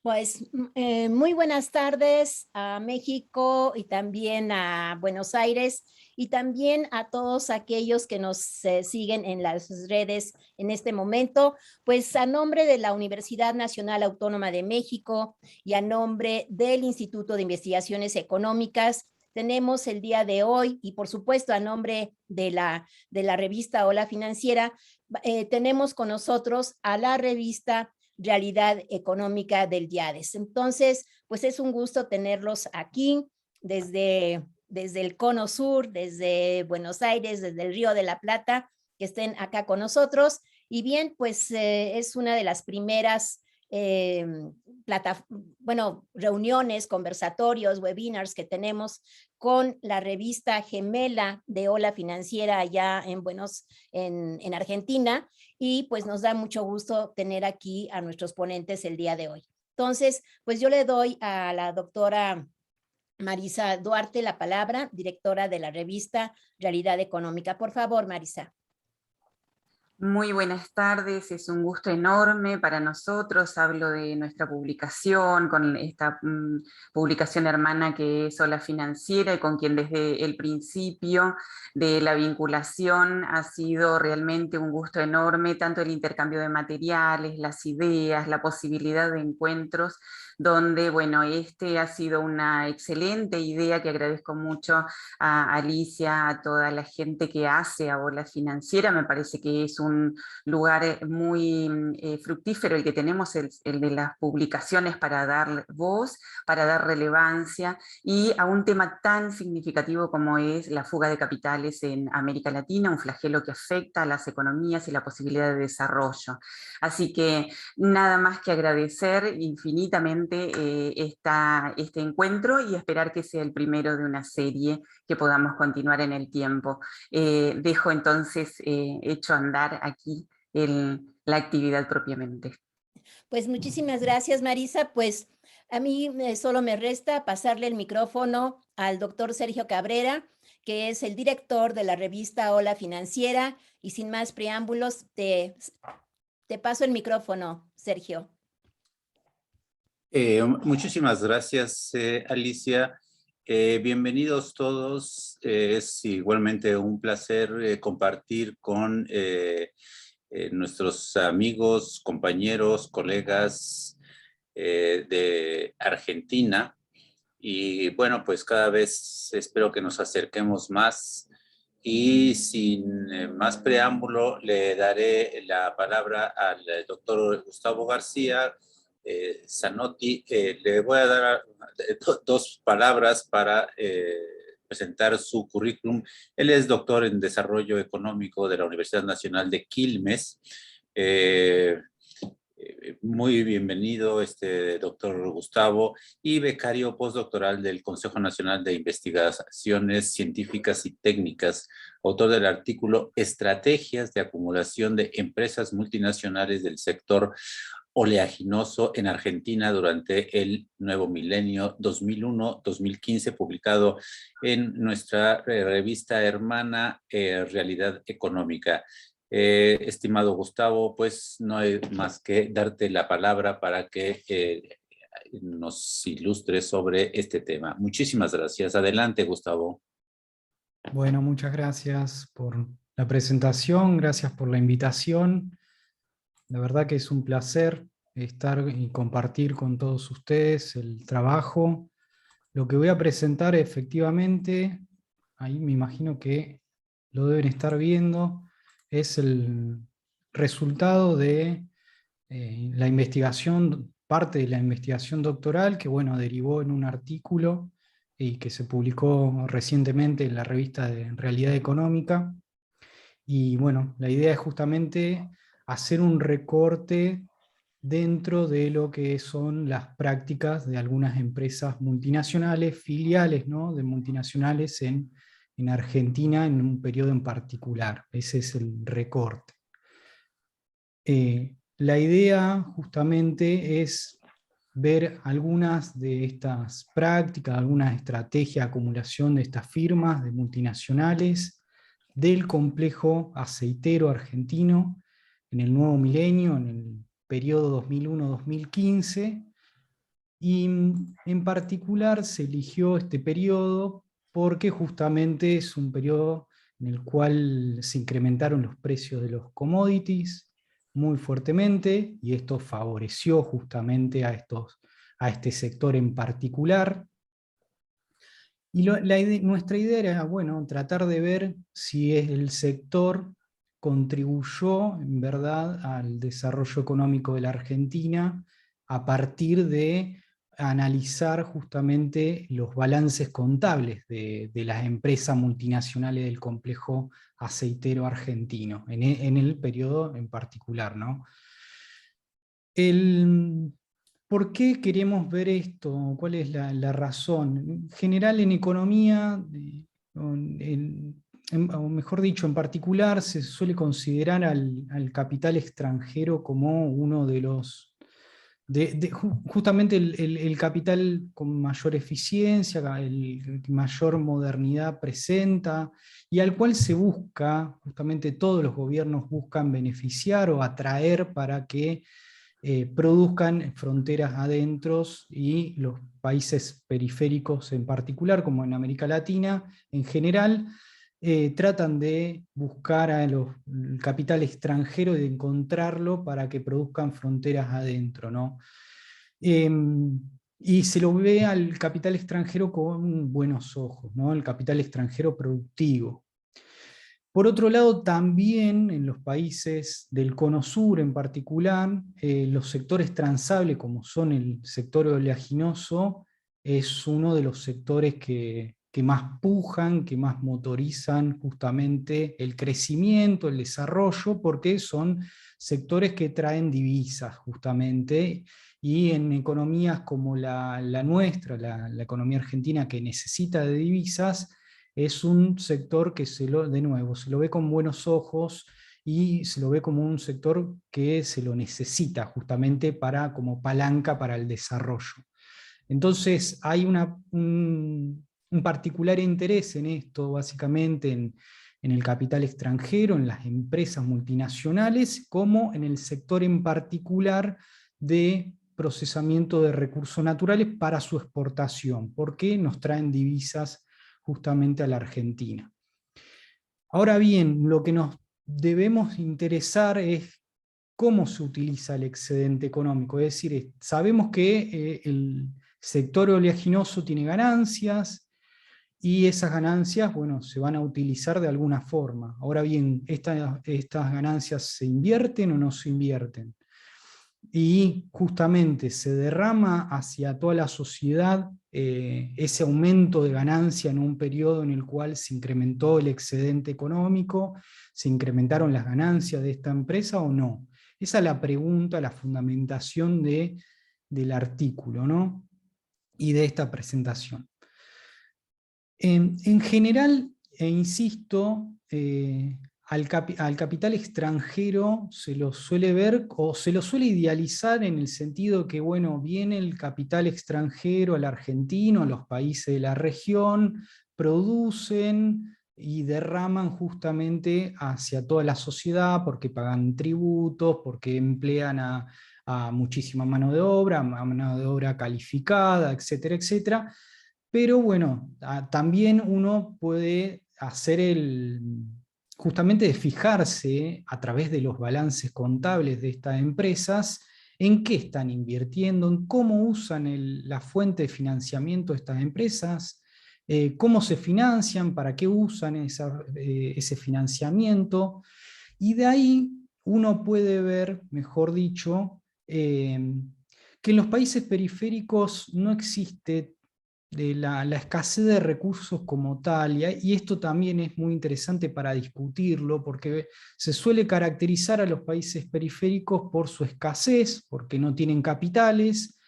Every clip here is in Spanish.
Pues muy buenas tardes a México y también a Buenos Aires y también a todos aquellos que nos siguen en las redes en este momento. Pues a nombre de la Universidad Nacional Autónoma de México y a nombre del Instituto de Investigaciones Económicas, tenemos el día de hoy y por supuesto a nombre de la revista Hola Financiera, tenemos con nosotros a la revista Realidad Económica del IADES. Entonces, pues es un gusto tenerlos aquí desde el Cono Sur, desde Buenos Aires, desde el Río de la Plata, que estén acá con nosotros. Y bien, pues es una de las primeras eh, reuniones, conversatorios, webinars que tenemos con la revista gemela de Hola Financiera allá en Argentina, y pues nos da mucho gusto tener aquí a nuestros ponentes el día de hoy. Entonces, pues yo le doy a la doctora Marisa Duarte la palabra, directora de la revista Realidad Económica. Por favor, Marisa. Muy buenas tardes, es un gusto enorme para nosotros. Hablo de nuestra publicación, con esta publicación hermana que es Hola Financiera, y con quien desde el principio de la vinculación ha sido realmente un gusto enorme, tanto el intercambio de materiales, las ideas, la posibilidad de encuentros, donde, bueno, este ha sido una excelente idea que agradezco mucho a Alicia, a toda la gente que hace a Hola Financiera. Me parece que es un lugar muy fructífero el que tenemos, el de las publicaciones, para dar voz, para dar relevancia y a un tema tan significativo como es la fuga de capitales en América Latina, un flagelo que afecta a las economías y la posibilidad de desarrollo. Así que nada más que agradecer infinitamente este encuentro y esperar que sea el primero de una serie que podamos continuar en el tiempo. Dejo entonces hecho andar aquí la actividad propiamente. Pues muchísimas gracias, Marisa. Pues a mí solo me resta pasarle el micrófono al doctor Sergio Cabrera, que es el director de la revista Hola Financiera. Y sin más preámbulos, te paso el micrófono, Sergio. Muchísimas gracias, Alicia. Bienvenidos todos. Es igualmente un placer compartir con nuestros amigos, compañeros, colegas de Argentina. Y bueno, pues cada vez espero que nos acerquemos más. Y sin más preámbulo, le daré la palabra al doctor Gustavo García Zanotti. Le voy a dar dos palabras para presentar su currículum. Él es doctor en Desarrollo Económico de la Universidad Nacional de Quilmes. Muy bienvenido, doctor Gustavo, y becario postdoctoral del Consejo Nacional de Investigaciones Científicas y Técnicas, autor del artículo Estrategias de acumulación de empresas multinacionales del sector oleaginoso en Argentina durante el nuevo milenio 2001-2015, publicado en nuestra revista hermana Realidad Económica. Estimado Gustavo, pues no hay más que darte la palabra para que nos ilustres sobre este tema. Muchísimas gracias. Adelante, Gustavo. Bueno, muchas gracias por la presentación, gracias por la invitación. La verdad que es un placer estar y compartir con todos ustedes el trabajo. Lo que voy a presentar efectivamente, ahí me imagino que lo deben estar viendo, es el resultado de la investigación, parte de la investigación doctoral, que bueno, derivó en un artículo y que se publicó recientemente en la revista de Realidad Económica. Y bueno, la idea es justamente hacer un recorte dentro de lo que son las prácticas de algunas empresas multinacionales, filiales, ¿no?, de multinacionales en Argentina en un periodo en particular. Ese es el recorte. La idea justamente es ver algunas de estas prácticas, algunas estrategias de acumulación de estas firmas de multinacionales del complejo aceitero argentino en el nuevo milenio, en el periodo 2001-2015, Y en particular se eligió este periodo porque justamente es un periodo en el cual se incrementaron los precios de los commodities muy fuertemente, y esto favoreció justamente a este sector en particular. Y nuestra idea era, bueno, tratar de ver si el sector contribuyó en verdad al desarrollo económico de la Argentina a partir de analizar justamente los balances contables de las empresas multinacionales del complejo aceitero argentino, en el periodo en particular, ¿no? ¿Por qué queremos ver esto? ¿Cuál es la razón? En general, en economía, o mejor dicho, en particular, se suele considerar al capital extranjero como uno de los, justamente el capital con mayor eficiencia, el que mayor modernidad presenta, y al cual se busca, justamente todos los gobiernos buscan beneficiar o atraer para que produzcan fronteras adentro, y los países periféricos en particular, como en América Latina en general, tratan de buscar el capital extranjero y de encontrarlo para que produzcan fronteras adentro, ¿no? Y se lo ve al capital extranjero con buenos ojos, ¿no? El capital extranjero productivo. Por otro lado, también en los países del Cono Sur en particular, los sectores transables, como son el sector oleaginoso, es uno de los sectores que más pujan, que más motorizan justamente el crecimiento, el desarrollo, porque son sectores que traen divisas justamente, y en economías como la nuestra, la economía argentina, que necesita de divisas, es un sector que de nuevo, se lo ve con buenos ojos, y se lo ve como un sector que se lo necesita justamente como palanca para el desarrollo. Entonces hay un particular interés en esto, básicamente en el capital extranjero, en las empresas multinacionales, como en el sector en particular de procesamiento de recursos naturales para su exportación, porque nos traen divisas justamente a la Argentina. Ahora bien, lo que nos debemos interesar es cómo se utiliza el excedente económico. Es decir, sabemos que el sector oleaginoso tiene ganancias, y esas ganancias, bueno, se van a utilizar de alguna forma. Ahora bien, estas ganancias ¿se invierten o no se invierten? Y justamente se derrama hacia toda la sociedad ese aumento de ganancia en un periodo en el cual se incrementó el excedente económico, se incrementaron las ganancias de esta empresa o no. Esa es la pregunta, la fundamentación del artículo, ¿no? Y de esta presentación. En general, insisto, al capital extranjero se lo suele ver o se lo suele idealizar en el sentido que, bueno, viene el capital extranjero al argentino, a los países de la región, producen y derraman justamente hacia toda la sociedad, porque pagan tributos, porque emplean a muchísima mano de obra, a mano de obra calificada, etcétera, etcétera. Pero bueno, también uno puede hacer justamente de fijarse a través de los balances contables de estas empresas, en qué están invirtiendo, en cómo usan la fuente de financiamiento de estas empresas, cómo se financian, para qué usan ese financiamiento, y de ahí uno puede ver, mejor dicho, que en los países periféricos no existe de la escasez de recursos como tal, y esto también es muy interesante para discutirlo, porque se suele caracterizar a los países periféricos por su escasez, porque no tienen capitales,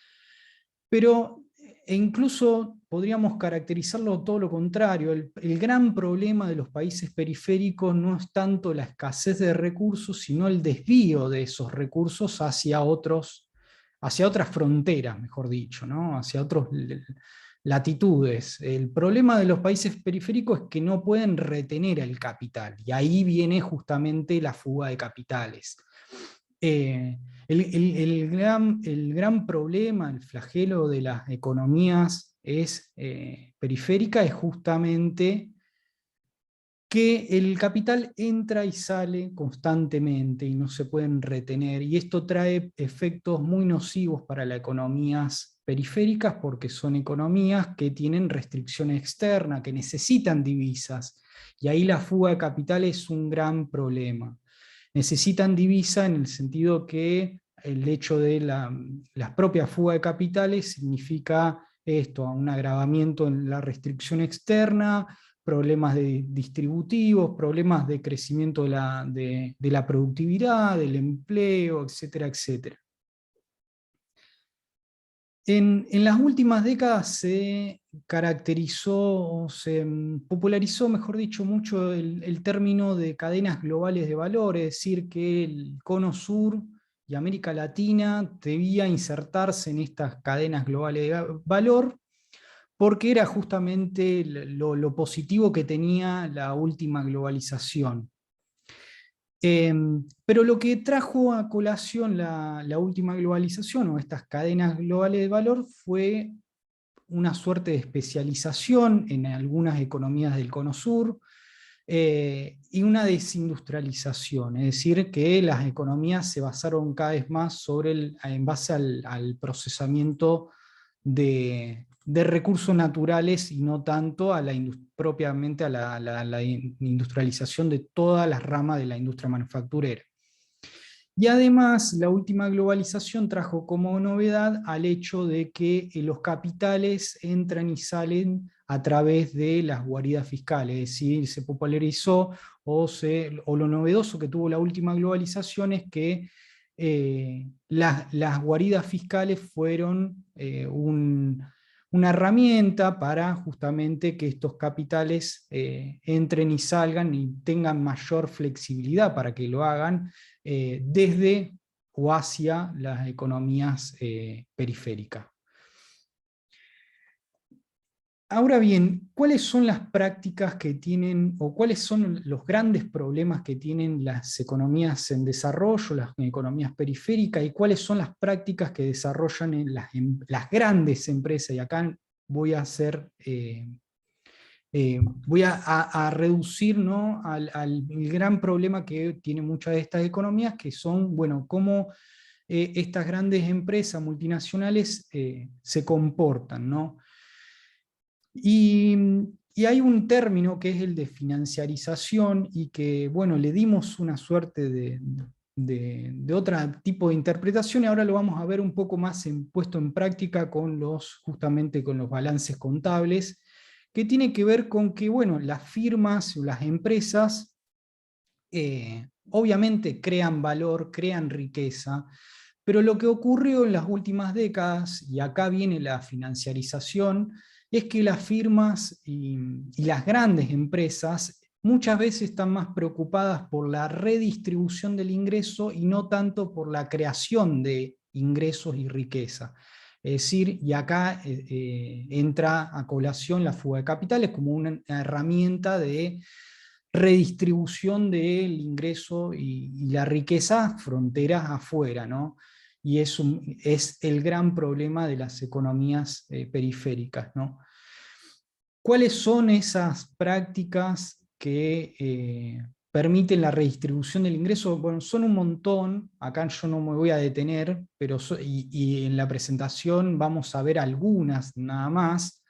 pero incluso podríamos caracterizarlo todo lo contrario. El gran problema de los países periféricos no es tanto la escasez de recursos, sino el desvío de esos recursos hacia otras fronteras, mejor dicho, ¿no? Hacia otros latitudes. El problema de los países periféricos es que no pueden retener el capital, y ahí viene justamente la fuga de capitales. El gran problema, el flagelo de las economías periféricas es justamente que el capital entra y sale constantemente y no se pueden retener, y esto trae efectos muy nocivos para las economías periféricas, porque son economías que tienen restricciones externas, que necesitan divisas, y ahí la fuga de capital es un gran problema. Necesitan divisa en el sentido que el hecho de las propias fugas de capitales significa esto, un agravamiento en la restricción externa, problemas distributivos, problemas de crecimiento de la productividad, del empleo, etcétera, etcétera. En las últimas décadas se caracterizó, se popularizó, mejor dicho, mucho el término de cadenas globales de valor, es decir, que el Cono Sur y América Latina debía insertarse en estas cadenas globales de valor, porque era justamente lo positivo que tenía la última globalización. Pero lo que trajo a colación la última globalización, o estas cadenas globales de valor, fue una suerte de especialización en algunas economías del Cono Sur, y una desindustrialización, es decir, que las economías se basaron cada vez más en base al procesamiento de recursos naturales, y no tanto propiamente a la industrialización de todas las ramas de la industria manufacturera. Y además, la última globalización trajo como novedad al hecho de que los capitales entran y salen a través de las guaridas fiscales, es decir, se popularizó, o lo novedoso que tuvo la última globalización es que las guaridas fiscales fueron una herramienta para justamente que estos capitales entren y salgan y tengan mayor flexibilidad para que lo hagan desde o hacia las economías periféricas. Ahora bien, ¿cuáles son las prácticas que tienen, o cuáles son los grandes problemas que tienen las economías en desarrollo, las economías periféricas, y cuáles son las prácticas que desarrollan en las grandes empresas? Y acá voy a hacer, voy a reducir, ¿no?, al gran problema que tienen muchas de estas economías, que son, bueno, cómo estas grandes empresas multinacionales se comportan, ¿no? Y hay un término que es el de financiarización, y que, bueno, le dimos una suerte de otro tipo de interpretación, y ahora lo vamos a ver un poco más puesto en práctica justamente con los balances contables, que tiene que ver con que, bueno, las firmas o las empresas obviamente crean valor, crean riqueza, pero lo que ocurrió en las últimas décadas, y acá viene la financiarización, es que las firmas y las grandes empresas muchas veces están más preocupadas por la redistribución del ingreso y no tanto por la creación de ingresos y riqueza. Es decir, y acá entra a colación la fuga de capitales como una herramienta de redistribución del ingreso y la riqueza fronteras afuera, ¿no? Y es el gran problema de las economías periféricas, ¿no? ¿Cuáles son esas prácticas que permiten la redistribución del ingreso? Bueno, son un montón, acá yo no me voy a detener, pero y en la presentación vamos a ver algunas nada más,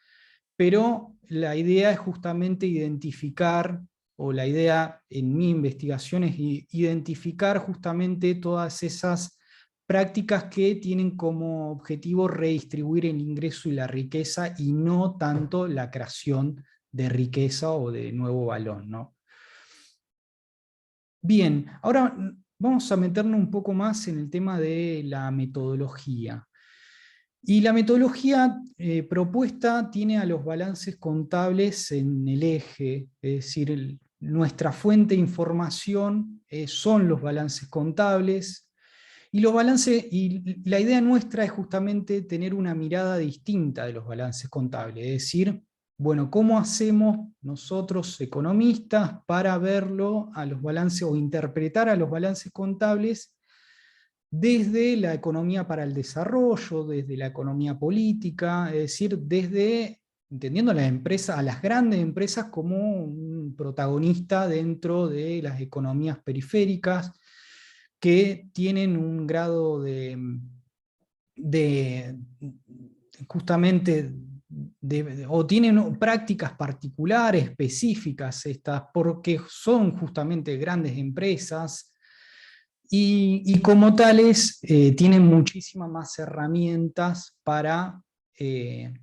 pero la idea es justamente identificar, o la idea en mi investigación es identificar justamente todas esas prácticas que tienen como objetivo redistribuir el ingreso y la riqueza, y no tanto la creación de riqueza o de nuevo valor, ¿no? Bien, ahora vamos a meternos un poco más en el tema de la metodología. Y la metodología propuesta tiene a los balances contables en el eje, es decir, nuestra fuente de información son los balances contables, y la idea nuestra es justamente tener una mirada distinta de los balances contables, es decir, bueno, ¿cómo hacemos nosotros economistas para verlo a los balances, o interpretar a los balances contables desde la economía para el desarrollo, desde la economía política, es decir, desde entendiendo a las empresas, a las grandes empresas como un protagonista dentro de las economías periféricas, que tienen un grado justamente o tienen prácticas particulares, específicas, porque son justamente grandes empresas, y como tales tienen muchísimas más herramientas para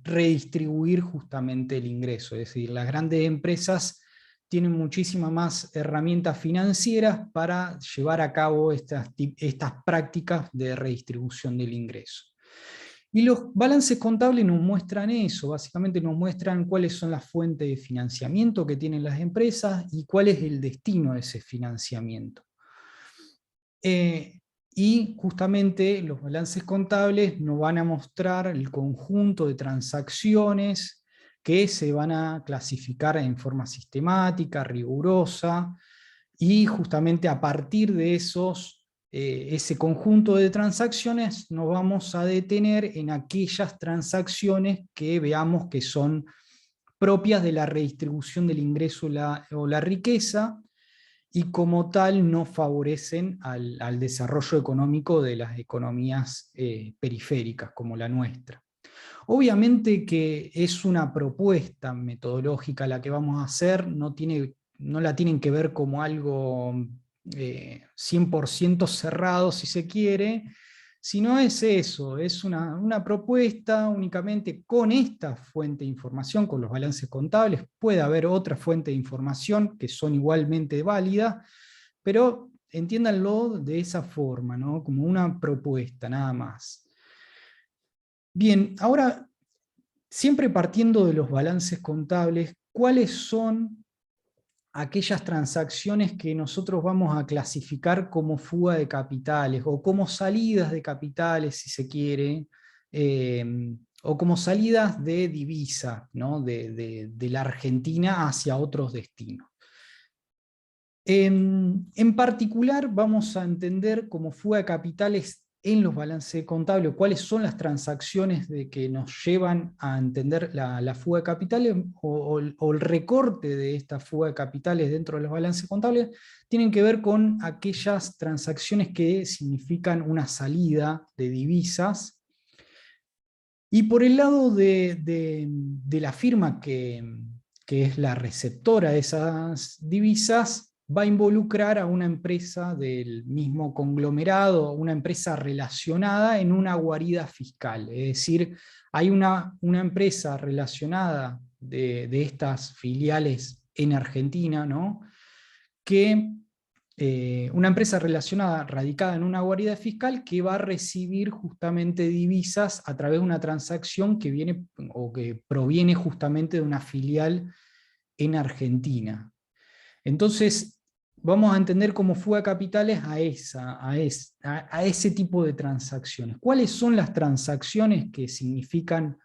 redistribuir justamente el ingreso. Es decir, las grandes empresas tienen muchísimas más herramientas financieras para llevar a cabo estas prácticas de redistribución del ingreso. Y los balances contables nos muestran eso, básicamente nos muestran cuáles son las fuentes de financiamiento que tienen las empresas y cuál es el destino de ese financiamiento. Y justamente los balances contables nos van a mostrar el conjunto de transacciones que se van a clasificar en forma sistemática, rigurosa, y justamente a partir de ese conjunto de transacciones nos vamos a detener en aquellas transacciones que veamos que son propias de la redistribución del ingreso o la riqueza, y como tal no favorecen al desarrollo económico de las economías periféricas como la nuestra. Obviamente que es una propuesta metodológica la que vamos a hacer, no la tienen que ver como algo 100% cerrado si se quiere, sino es eso, es una propuesta únicamente con esta fuente de información, con los balances contables. Puede haber otra fuente de información que son igualmente válidas, pero entiéndanlo de esa forma, ¿no? Como una propuesta, nada más. Bien, ahora, siempre partiendo de los balances contables, ¿cuáles son aquellas transacciones que nosotros vamos a clasificar como fuga de capitales, o como salidas de capitales, si se quiere, o como salidas de divisa, ¿no? de la Argentina hacia otros destinos? En particular vamos a entender como fuga de capitales en los balances contables cuáles son las transacciones que nos llevan a entender la fuga de capitales, o el recorte de esta fuga de capitales dentro de los balances contables. Tienen que ver con aquellas transacciones que significan una salida de divisas. Y por el lado de la firma que es la receptora de esas divisas, va a involucrar a una empresa del mismo conglomerado, una empresa relacionada en una guarida fiscal. Es decir, hay una empresa relacionada de estas filiales en Argentina, ¿no? Una empresa relacionada, radicada en una guarida fiscal, que va a recibir justamente divisas a través de una transacción que viene o que proviene justamente de una filial en Argentina. Entonces, vamos a entender como fuga de capitales a ese tipo de transacciones. ¿Cuáles son las transacciones que significan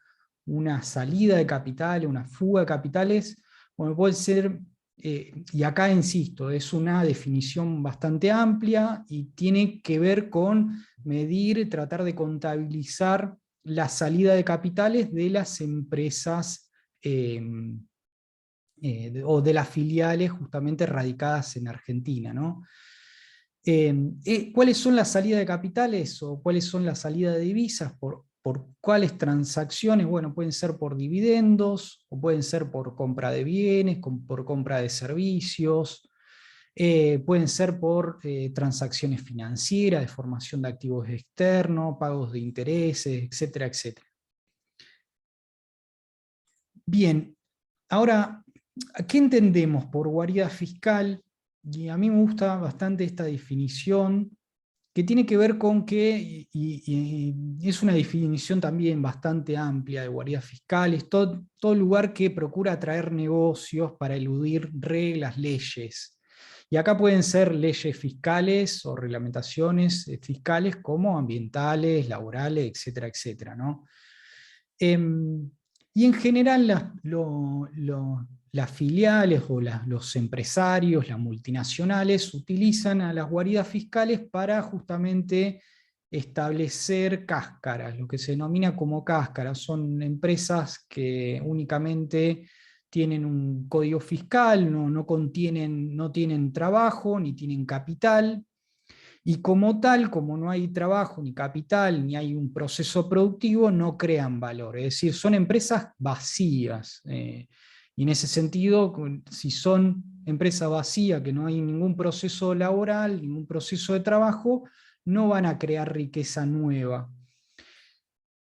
una salida de capitales, una fuga de capitales? Bueno, puede ser, y acá insisto, es una definición bastante amplia y tiene que ver con medir, tratar de contabilizar la salida de capitales de las empresas o de las filiales justamente radicadas en Argentina, ¿no? ¿Cuáles son las salidas de capitales o cuáles son las salidas de divisas? ¿Por cuáles transacciones? Bueno, pueden ser por dividendos, o pueden ser por compra de bienes, por compra de servicios, pueden ser por transacciones financieras, de formación de activos externos, pagos de intereses, etcétera, etcétera. Bien, ahora, ¿qué entendemos por guarida fiscal? Y a mí me gusta bastante esta definición, que tiene que ver con que, y es una definición también bastante amplia de guarida fiscal, es todo lugar que procura atraer negocios para eludir reglas, leyes. Y acá pueden ser leyes fiscales o reglamentaciones fiscales como ambientales, laborales, etcétera, etcétera, ¿no? Y en general las filiales o los empresarios, las multinacionales, utilizan a las guaridas fiscales para justamente establecer cáscaras, lo que se denomina como cáscaras. Son empresas que únicamente tienen un código fiscal, no tienen trabajo, ni tienen capital, y como tal, como no hay trabajo, ni capital, ni hay un proceso productivo, no crean valor. Es decir, son empresas vacías. Y en ese sentido, si son empresas vacías, que no hay ningún proceso laboral, ningún proceso de trabajo, no van a crear riqueza nueva.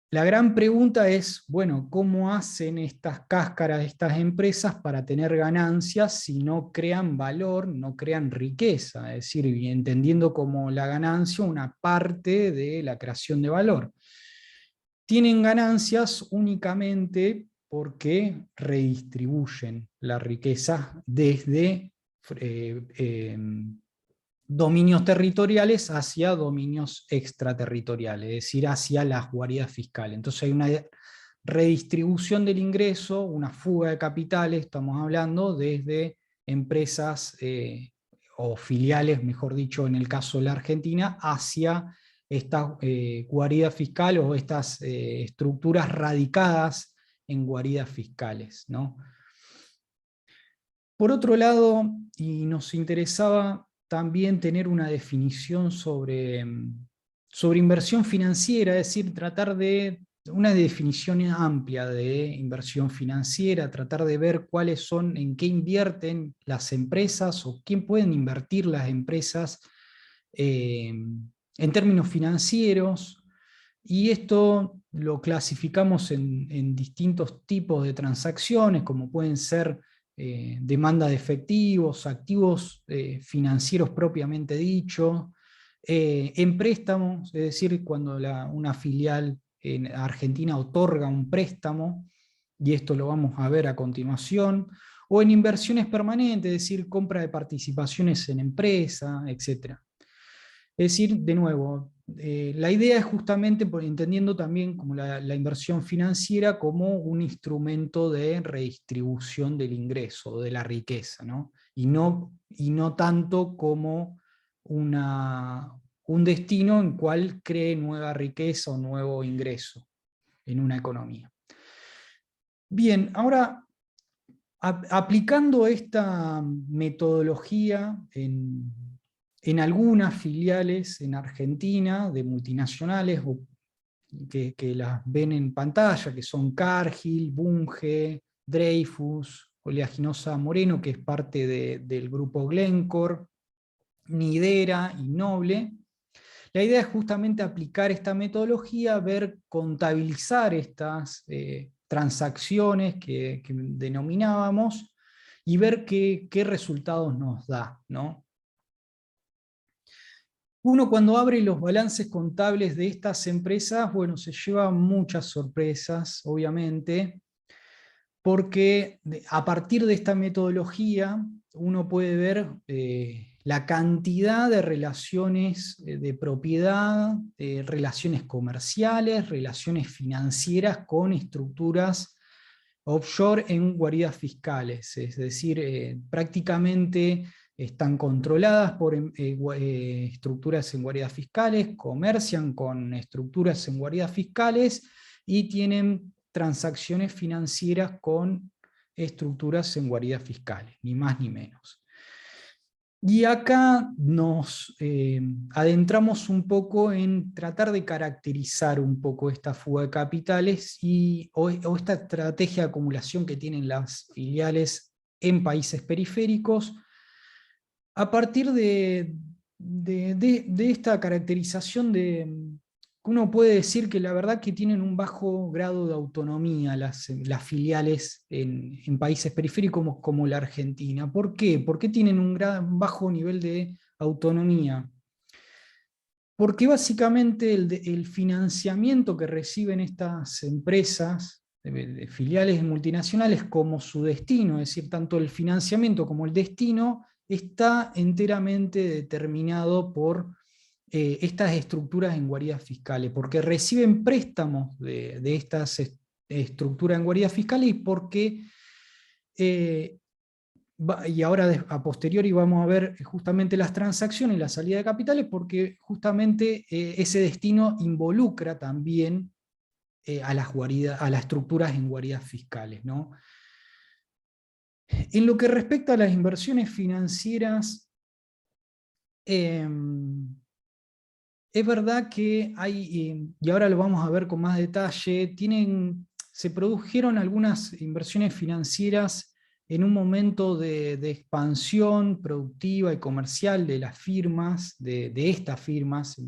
La gran pregunta es, bueno, ¿cómo hacen estas cáscaras de estas empresas para tener ganancias si no crean valor, no crean riqueza? Es decir, entendiendo como la ganancia una parte de la creación de valor. Tienen ganancias únicamente porque redistribuyen la riqueza desde dominios territoriales hacia dominios extraterritoriales, es decir, hacia las guaridas fiscales. Entonces hay una redistribución del ingreso, una fuga de capitales, estamos hablando, desde empresas o filiales, mejor dicho, en el caso de la Argentina, hacia estas guaridas fiscales o estas estructuras radicadas en guaridas fiscales, ¿no? Por otro lado, y nos interesaba también tener una definición sobre inversión financiera, es decir, tratar de una definición amplia de inversión financiera, tratar de ver cuáles son, en qué invierten las empresas o quién pueden invertir las empresas en términos financieros, y esto lo clasificamos en distintos tipos de transacciones, como pueden ser demanda de efectivos, activos financieros propiamente dicho, en préstamos, es decir, cuando una filial en Argentina otorga un préstamo, y esto lo vamos a ver a continuación, o en inversiones permanentes, es decir, compra de participaciones en empresa, etc. Es decir, de nuevo, la idea es justamente entendiendo también como la inversión financiera como un instrumento de redistribución del ingreso, de la riqueza, ¿no? Y no tanto como un destino en cual cree nueva riqueza o nuevo ingreso en una economía. Bien, ahora aplicando esta metodología en algunas filiales en Argentina de multinacionales que las ven en pantalla, que son Cargill, Bunge, Dreyfus, Oleaginosa Moreno, que es parte del grupo Glencore, Nidera y Noble. La idea es justamente aplicar esta metodología, contabilizar estas transacciones que denominábamos y ver qué resultados nos da, ¿no? Uno cuando abre los balances contables de estas empresas, bueno, se lleva muchas sorpresas, obviamente, porque a partir de esta metodología uno puede ver la cantidad de relaciones de propiedad, relaciones comerciales, relaciones financieras con estructuras offshore en guaridas fiscales, es decir, prácticamente están controladas por estructuras en guaridas fiscales, comercian con estructuras en guaridas fiscales y tienen transacciones financieras con estructuras en guaridas fiscales, ni más ni menos. Y acá nos adentramos un poco en tratar de caracterizar un poco esta fuga de capitales o esta estrategia de acumulación que tienen las filiales en países periféricos, a partir de esta caracterización uno puede decir que la verdad que tienen un bajo grado de autonomía las filiales en países periféricos como la Argentina. ¿Por qué? ¿Por qué tienen un bajo nivel de autonomía? Porque básicamente el financiamiento que reciben estas empresas, de filiales multinacionales, como su destino, es decir, tanto el financiamiento como el destino, está enteramente determinado por estas estructuras en guaridas fiscales, porque reciben préstamos de estas estructuras en guaridas fiscales y porque y ahora a posteriori vamos a ver justamente las transacciones y la salida de capitales, porque justamente ese destino involucra también a las estructuras en guaridas fiscales, ¿no? En lo que respecta a las inversiones financieras, es verdad que hay, y ahora lo vamos a ver con más detalle, se produjeron algunas inversiones financieras en un momento de expansión productiva y comercial de las firmas, de estas firmas.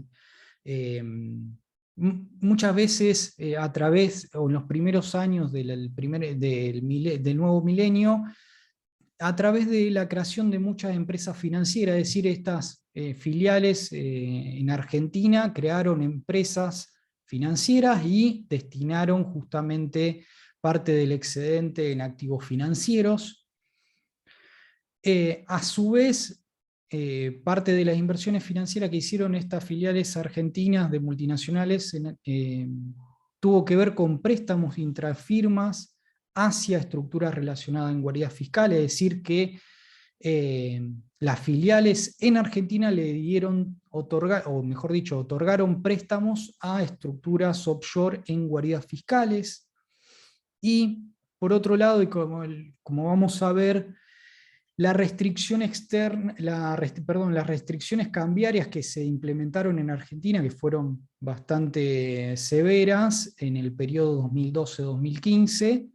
Muchas veces a través, o en los primeros años del nuevo milenio, a través de la creación de muchas empresas financieras, es decir, estas filiales en Argentina crearon empresas financieras y destinaron justamente parte del excedente en activos financieros. A su vez, parte de las inversiones financieras que hicieron estas filiales argentinas de multinacionales tuvo que ver con préstamos intrafirmas hacia estructuras relacionadas en guaridas fiscales, es decir, que las filiales en Argentina le dieron, o mejor dicho, otorgaron préstamos a estructuras offshore en guaridas fiscales. Y por otro lado, y como vamos a ver, la restricción externa, las restricciones cambiarias que se implementaron en Argentina, que fueron bastante severas en el periodo 2012-2015,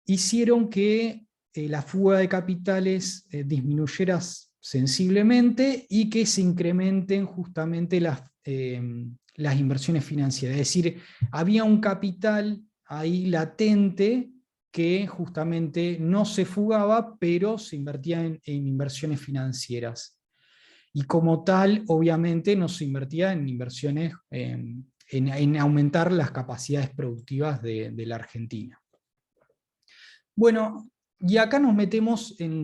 hicieron que la fuga de capitales disminuyera sensiblemente y que se incrementen justamente las inversiones financieras. Es decir, había un capital ahí latente que justamente no se fugaba, pero se invertía en inversiones financieras. Y como tal, obviamente, no se invertía en inversiones, en aumentar las capacidades productivas de la Argentina. Bueno, y acá nos metemos en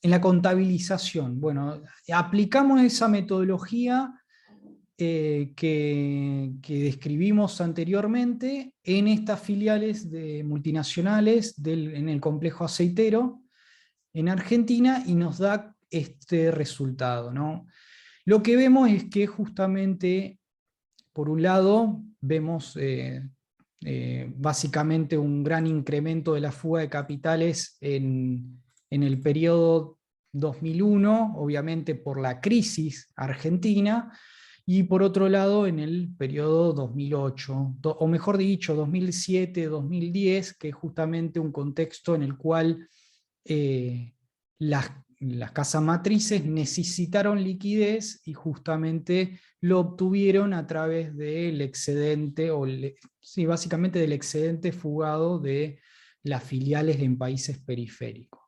la contabilización. Bueno, aplicamos esa metodología que describimos anteriormente en estas filiales de multinacionales en el complejo aceitero en Argentina y nos da este resultado, ¿no? Lo que vemos es que justamente, por un lado, vemos básicamente un gran incremento de la fuga de capitales en el periodo 2001, obviamente por la crisis argentina, y por otro lado en el periodo 2008, o mejor dicho, 2007-2010, que es justamente un contexto en el cual las casas matrices necesitaron liquidez y justamente lo obtuvieron a través del excedente, sí, básicamente del excedente fugado de las filiales en países periféricos.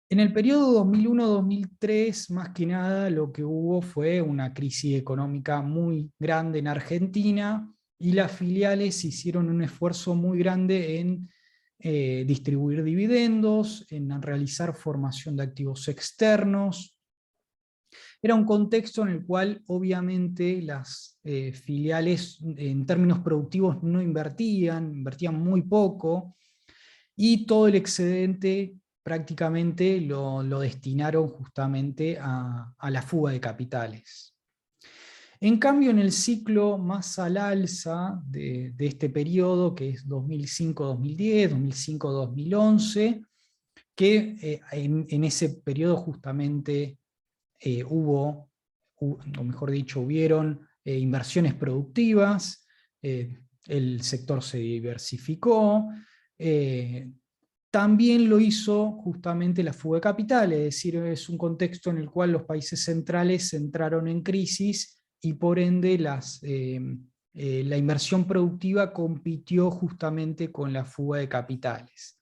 En el periodo 2001-2003, más que nada, lo que hubo fue una crisis económica muy grande en Argentina, y las filiales hicieron un esfuerzo muy grande en distribuir dividendos, en realizar formación de activos externos. Era un contexto en el cual obviamente las filiales en términos productivos no invertían muy poco, y todo el excedente prácticamente lo destinaron justamente a la fuga de capitales. En cambio, en el ciclo más al alza de este periodo, que es 2005-2010, 2005-2011, que en ese periodo justamente o mejor dicho, hubieron inversiones productivas, el sector se diversificó, también lo hizo justamente la fuga de capital, es decir, es un contexto en el cual los países centrales entraron en crisis y por ende la inversión productiva compitió justamente con la fuga de capitales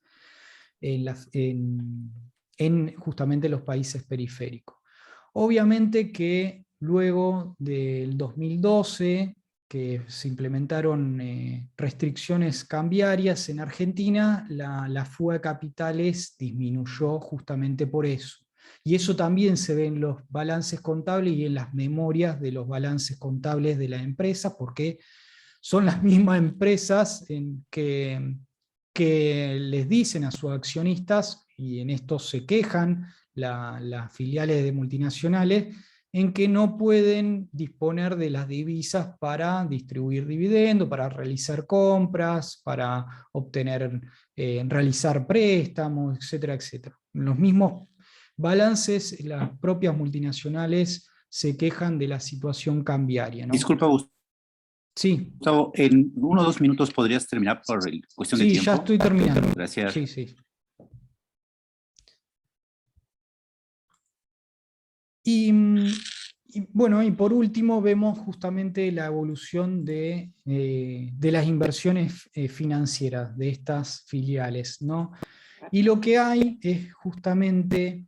en justamente los países periféricos. Obviamente que luego del 2012, que se implementaron restricciones cambiarias en Argentina, la fuga de capitales disminuyó justamente por eso. Y eso también se ve en los balances contables y en las memorias de los balances contables de las empresas, porque son las mismas empresas que que les dicen a sus accionistas, y en esto se quejan las filiales de multinacionales, en que no pueden disponer de las divisas para distribuir dividendos, para realizar compras, para obtener, realizar préstamos, etcétera, etcétera. En los mismos balances, las propias multinacionales se quejan de la situación cambiaria, ¿no? Disculpa, Sí, Gustavo, en 1 o 2 minutos podrías terminar por cuestión de sí, tiempo. ya estoy terminando. Gracias. Sí, sí. Y bueno, y por último vemos justamente la evolución de las inversiones financieras de estas filiales, ¿no? Y lo que hay es justamente,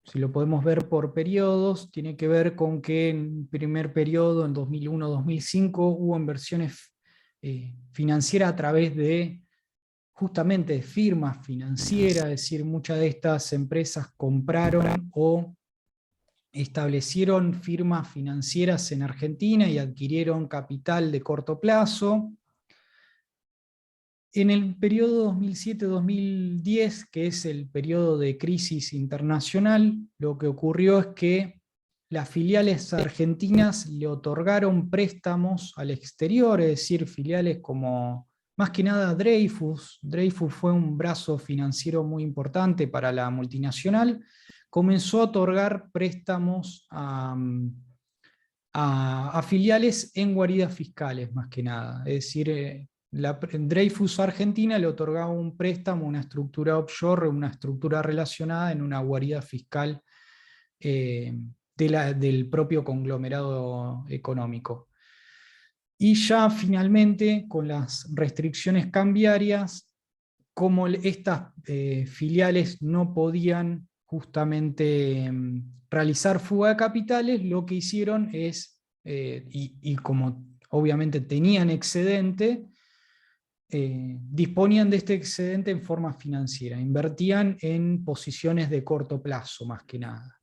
si lo podemos ver por periodos, tiene que ver con que en primer periodo, en 2001-2005, hubo inversiones financieras a través de justamente firmas financieras, es decir, muchas de estas empresas compraron o establecieron firmas financieras en Argentina y adquirieron capital de corto plazo. En el periodo 2007-2010, que es el periodo de crisis internacional, lo que ocurrió es que las filiales argentinas le otorgaron préstamos al exterior, es decir, filiales como más que nada Dreyfus. Dreyfus fue un brazo financiero muy importante para la multinacional. Comenzó a otorgar préstamos a filiales en guaridas fiscales, más que nada. Es decir, Dreyfus Argentina le otorgaba un préstamo, una estructura offshore, una estructura relacionada en una guarida fiscal del propio conglomerado económico. Y ya finalmente, con las restricciones cambiarias, como estas filiales no podían justamente realizar fuga de capitales, lo que hicieron es, y como obviamente tenían excedente, disponían de este excedente en forma financiera, invertían en posiciones de corto plazo más que nada.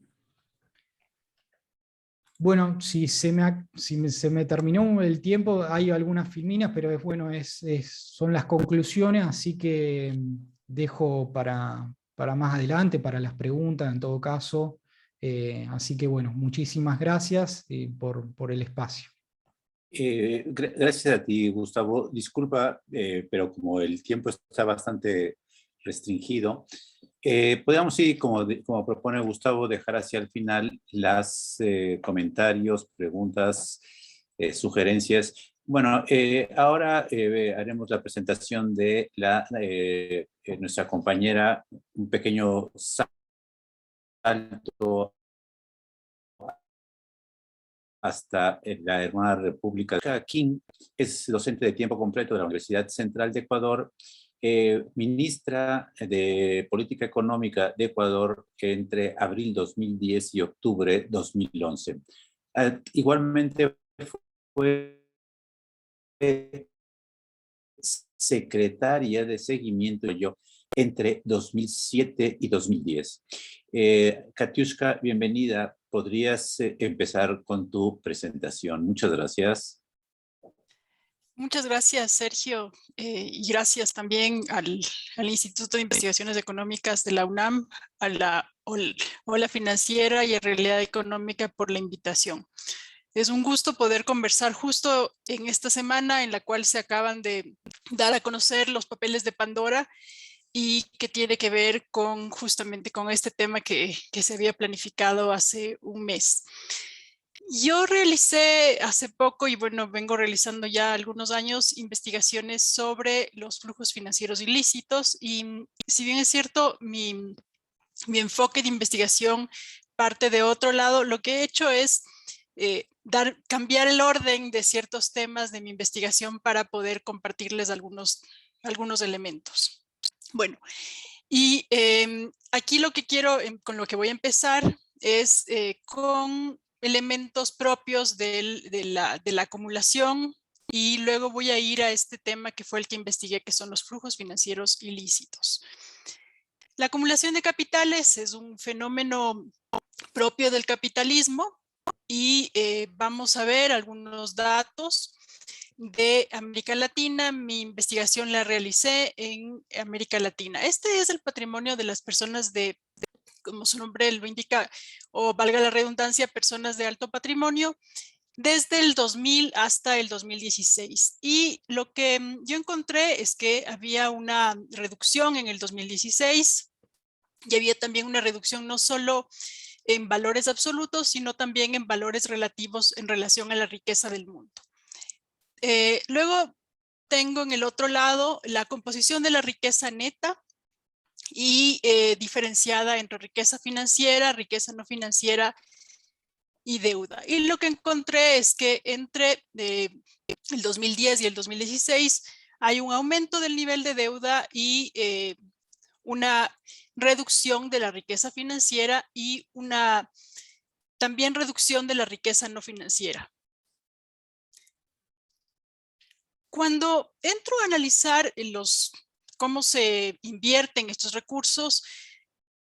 Bueno, si se me terminó el tiempo, hay algunas filminas, pero bueno, son las conclusiones, así que dejo para más adelante, para las preguntas en todo caso. Así que bueno, muchísimas gracias por el espacio. Gracias a ti, Gustavo. Disculpa, pero como el tiempo está bastante restringido, podríamos, sí, como propone Gustavo, dejar hacia el final las comentarios, preguntas, sugerencias. Bueno, ahora haremos la presentación de nuestra compañera, un pequeño salto hasta la hermana República. Kim es docente de tiempo completo de la Universidad Central de Ecuador, ministra de Política Económica de Ecuador entre abril 2010 y octubre 2011. Igualmente fue secretaria de seguimiento entre 2007 y 2010. Katiuska, bienvenida. ¿Podrías empezar con tu presentación? Muchas gracias. Muchas gracias, Sergio, y gracias también al Instituto de Investigaciones Económicas de la UNAM, a la Ola Financiera y a Realidad Económica por la invitación. Es un gusto poder conversar justo en esta semana en la cual se acaban de dar a conocer los papeles de Pandora y que tiene que ver justamente con este tema que se había planificado hace un mes. Yo realicé hace poco, y bueno, vengo realizando ya algunos años, investigaciones sobre los flujos financieros ilícitos, y si bien es cierto, mi enfoque de investigación parte de otro lado, lo que he hecho es cambiar el orden de ciertos temas de mi investigación para poder compartirles algunos elementos. Bueno, y aquí lo que quiero, con lo que voy a empezar es con elementos propios de la acumulación, y luego voy a ir a este tema que fue el que investigué, que son los flujos financieros ilícitos. La acumulación de capitales es un fenómeno propio del capitalismo y vamos a ver algunos datos de América Latina. Mi investigación la realicé en América Latina. Este es el patrimonio de las personas como su nombre lo indica, o valga la redundancia, personas de alto patrimonio, desde el 2000 hasta el 2016. Y lo que yo encontré es que había una reducción en el 2016 y había también una reducción no solo en valores absolutos, sino también en valores relativos en relación a la riqueza del mundo. Luego tengo en el otro lado la composición de la riqueza neta y diferenciada entre riqueza financiera, riqueza no financiera y deuda. Y lo que encontré es que entre el 2010 y el 2016 hay un aumento del nivel de deuda y una reducción de la riqueza financiera y una también reducción de la riqueza no financiera. Cuando entro a analizar cómo se invierten estos recursos,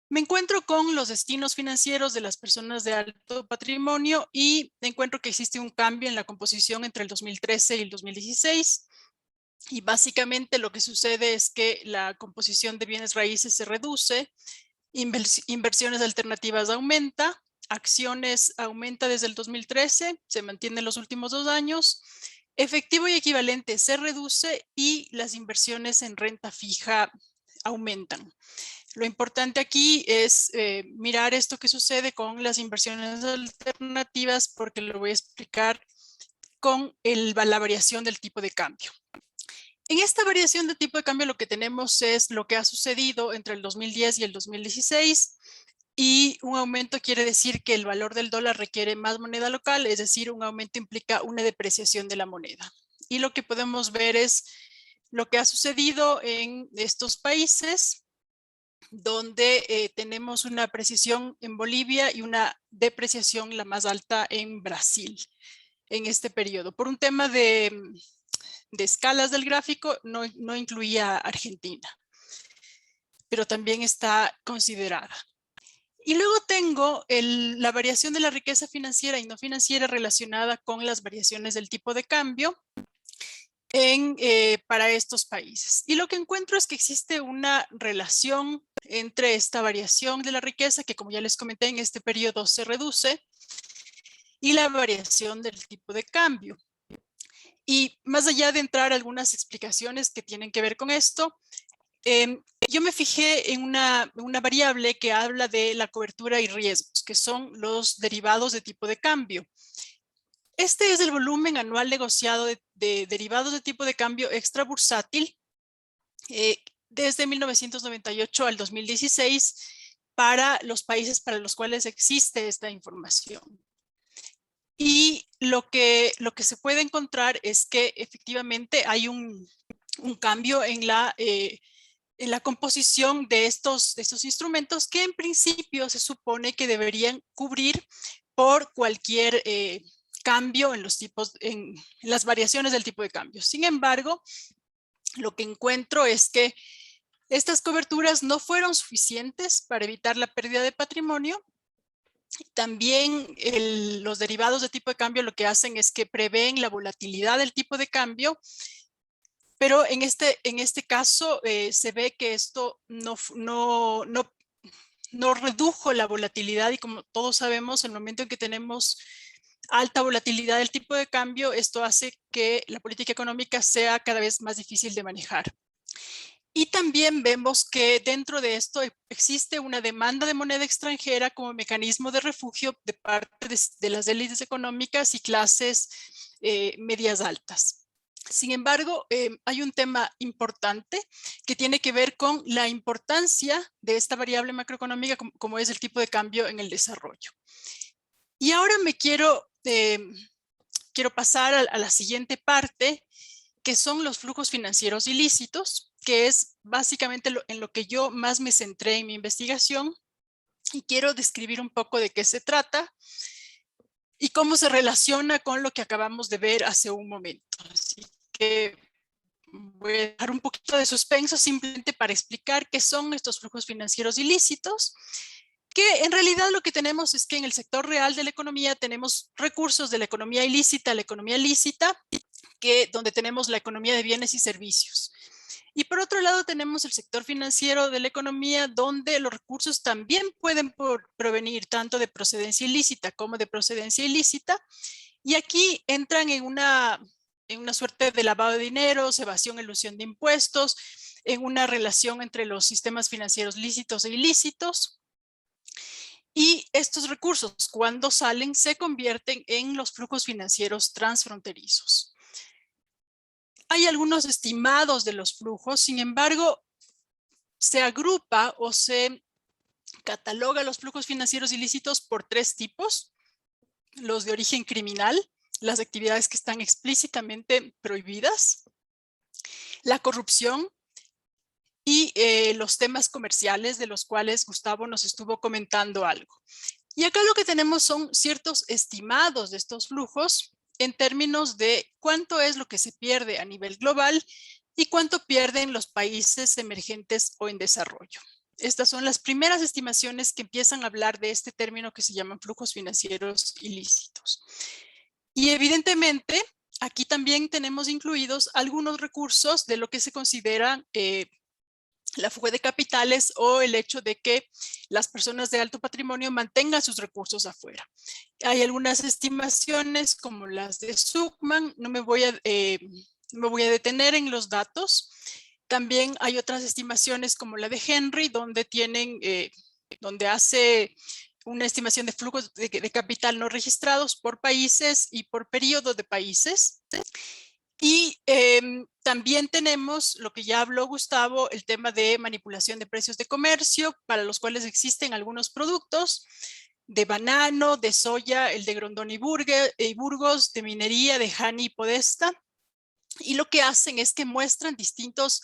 me encuentro con los destinos financieros de las personas de alto patrimonio y encuentro que existe un cambio en la composición entre el 2013 y el 2016. Y básicamente lo que sucede es que la composición de bienes raíces se reduce, inversiones alternativas aumenta, acciones aumenta desde el 2013, se mantiene en los últimos 2 años, efectivo y equivalente se reduce y las inversiones en renta fija aumentan. Lo importante aquí es mirar esto que sucede con las inversiones alternativas, porque lo voy a explicar con la variación del tipo de cambio. En esta variación de tipo de cambio lo que tenemos es lo que ha sucedido entre el 2010 y el 2016, y un aumento quiere decir que el valor del dólar requiere más moneda local, es decir, un aumento implica una depreciación de la moneda. Y lo que podemos ver es lo que ha sucedido en estos países, donde tenemos una apreciación en Bolivia y una depreciación la más alta en Brasil en este periodo. Por un tema de escalas del gráfico, no incluía Argentina, pero también está considerada. Y luego tengo la variación de la riqueza financiera y no financiera relacionada con las variaciones del tipo de cambio para estos países. Y lo que encuentro es que existe una relación entre esta variación de la riqueza, que como ya les comenté en este periodo se reduce, y la variación del tipo de cambio. Y más allá de entrar a algunas explicaciones que tienen que ver con esto, yo me fijé en una variable que habla de la cobertura y riesgos, que son los derivados de tipo de cambio. Este es el volumen anual negociado de derivados de tipo de cambio extrabursátil desde 1998 al 2016 para los países para los cuales existe esta información. Y lo que se puede encontrar es que efectivamente hay un cambio en la composición de estos instrumentos, que en principio se supone que deberían cubrir por cualquier cambio en las variaciones del tipo de cambio. Sin embargo, lo que encuentro es que estas coberturas no fueron suficientes para evitar la pérdida de patrimonio. También los derivados de tipo de cambio lo que hacen es que prevén la volatilidad del tipo de cambio, pero en este caso se ve que esto no redujo la volatilidad, y como todos sabemos, en el momento en que tenemos alta volatilidad del tipo de cambio, esto hace que la política económica sea cada vez más difícil de manejar. Y también vemos que dentro de esto existe una demanda de moneda extranjera como mecanismo de refugio de parte de las élites económicas y clases medias altas. Sin embargo, hay un tema importante que tiene que ver con la importancia de esta variable macroeconómica como es el tipo de cambio en el desarrollo. Y ahora quiero pasar a la siguiente parte, que son los flujos financieros ilícitos, que es básicamente en lo que yo más me centré en mi investigación, y quiero describir un poco de qué se trata y cómo se relaciona con lo que acabamos de ver hace un momento. Así que voy a dejar un poquito de suspenso simplemente para explicar qué son estos flujos financieros ilícitos, que en realidad lo que tenemos es que en el sector real de la economía tenemos recursos de la economía ilícita a la economía lícita, donde tenemos la economía de bienes y servicios. Y por otro lado tenemos el sector financiero de la economía, donde los recursos también pueden provenir tanto de procedencia ilícita como de procedencia ilícita. Y aquí entran en una suerte de lavado de dinero, evasión, elusión de impuestos, en una relación entre los sistemas financieros lícitos e ilícitos. Y estos recursos, cuando salen, se convierten en los flujos financieros transfronterizos. Hay algunos estimados de los flujos, sin embargo, se agrupa o se cataloga los flujos financieros ilícitos por 3 tipos. Los de origen criminal, las actividades que están explícitamente prohibidas, la corrupción y los temas comerciales, de los cuales Gustavo nos estuvo comentando algo. Y acá lo que tenemos son ciertos estimados de estos flujos en términos de cuánto es lo que se pierde a nivel global y cuánto pierden los países emergentes o en desarrollo. Estas son las primeras estimaciones que empiezan a hablar de este término que se llaman flujos financieros ilícitos. Y evidentemente, aquí también tenemos incluidos algunos recursos de lo que se considera la fuga de capitales o el hecho de que las personas de alto patrimonio mantengan sus recursos afuera. Hay algunas estimaciones como las de Zuckman, no me voy a detener en los datos. También hay otras estimaciones como la de Henry, donde hace una estimación de flujos de capital no registrados por países y por periodo de países. Y también tenemos lo que ya habló Gustavo, el tema de manipulación de precios de comercio, para los cuales existen algunos productos de banano, de soya, el de Grondón y Burgos, de minería, de Hani y Podesta. Y lo que hacen es que muestran distintos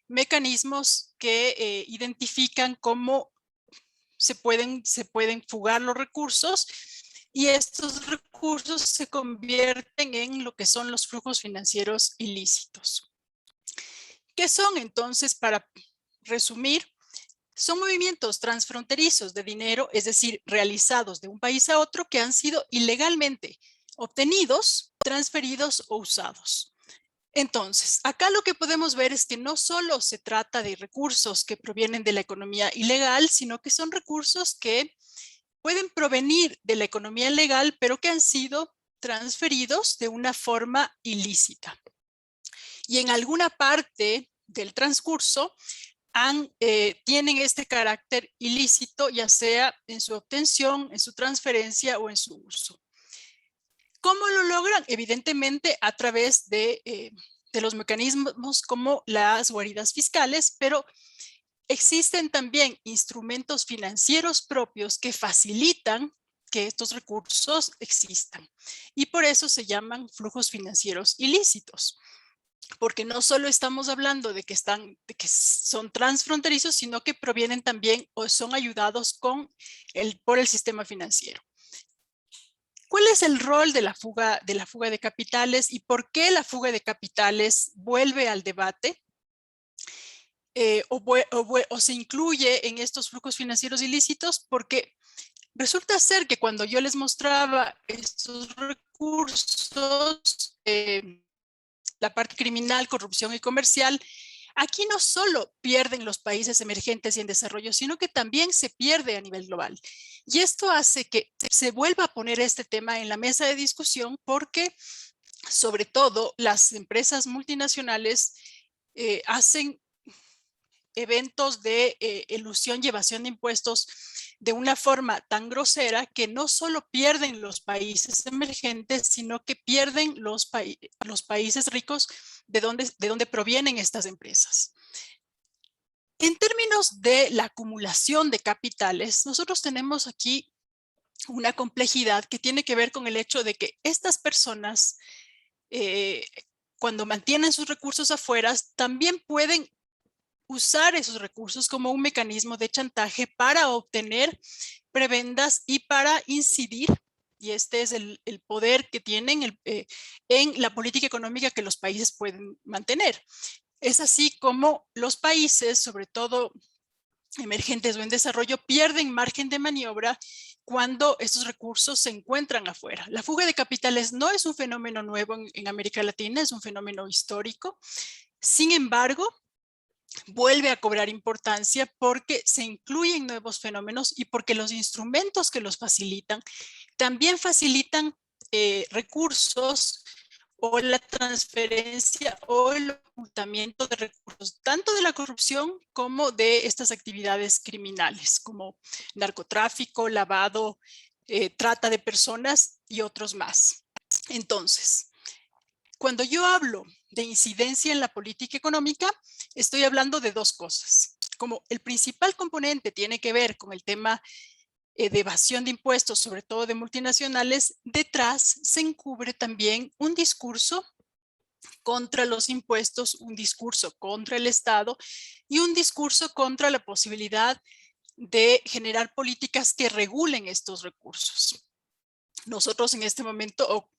mecanismos que identifican cómo se pueden fugar los recursos, y estos recursos se convierten en lo que son los flujos financieros ilícitos. ¿Qué son entonces? Para resumir, son movimientos transfronterizos de dinero, es decir, realizados de un país a otro, que han sido ilegalmente obtenidos, transferidos o usados. Entonces, acá lo que podemos ver es que no solo se trata de recursos que provienen de la economía ilegal, sino que son recursos que pueden provenir de la economía legal, pero que han sido transferidos de una forma ilícita. Y en alguna parte del transcurso tienen este carácter ilícito, ya sea en su obtención, en su transferencia o en su uso. ¿Cómo lo logran? Evidentemente a través de los mecanismos como las guaridas fiscales, pero existen también instrumentos financieros propios que facilitan que estos recursos existan. Y por eso se llaman flujos financieros ilícitos. Porque no solo estamos hablando de que son transfronterizos, sino que provienen también o son ayudados por el sistema financiero. ¿Cuál es el rol de la fuga de capitales y por qué la fuga de capitales vuelve al debate o se incluye en estos flujos financieros ilícitos? Porque resulta ser que cuando yo les mostraba estos recursos, la parte criminal, corrupción y comercial, aquí no solo pierden los países emergentes y en desarrollo, sino que también se pierde a nivel global. Y esto hace que se vuelva a poner este tema en la mesa de discusión, porque sobre todo las empresas multinacionales hacen eventos de elusión y evasión de impuestos de una forma tan grosera que no solo pierden los países emergentes, sino que pierden los países ricos de donde provienen estas empresas. En términos de la acumulación de capitales, nosotros tenemos aquí una complejidad que tiene que ver con el hecho de que estas personas, cuando mantienen sus recursos afuera, también pueden usar esos recursos como un mecanismo de chantaje para obtener prebendas y para incidir, y este es el poder que tienen en la política económica que los países pueden mantener. Es así como los países, sobre todo emergentes o en desarrollo pierden margen de maniobra cuando estos recursos se encuentran afuera. La fuga de capitales no es un fenómeno nuevo en América Latina, es un fenómeno histórico. Sin embargo, vuelve a cobrar importancia porque se incluyen nuevos fenómenos y porque los instrumentos que los facilitan también facilitan recursos o la transferencia o el ocultamiento de recursos, tanto de la corrupción como de estas actividades criminales, como narcotráfico, lavado, trata de personas y otros más. Entonces, cuando yo hablo de incidencia en la política económica, estoy hablando de dos cosas. Como el principal componente tiene que ver con el tema de evasión de impuestos, sobre todo de multinacionales, detrás se encubre también un discurso contra los impuestos, un discurso contra el Estado y un discurso contra la posibilidad de generar políticas que regulen estos recursos. Nosotros en este momento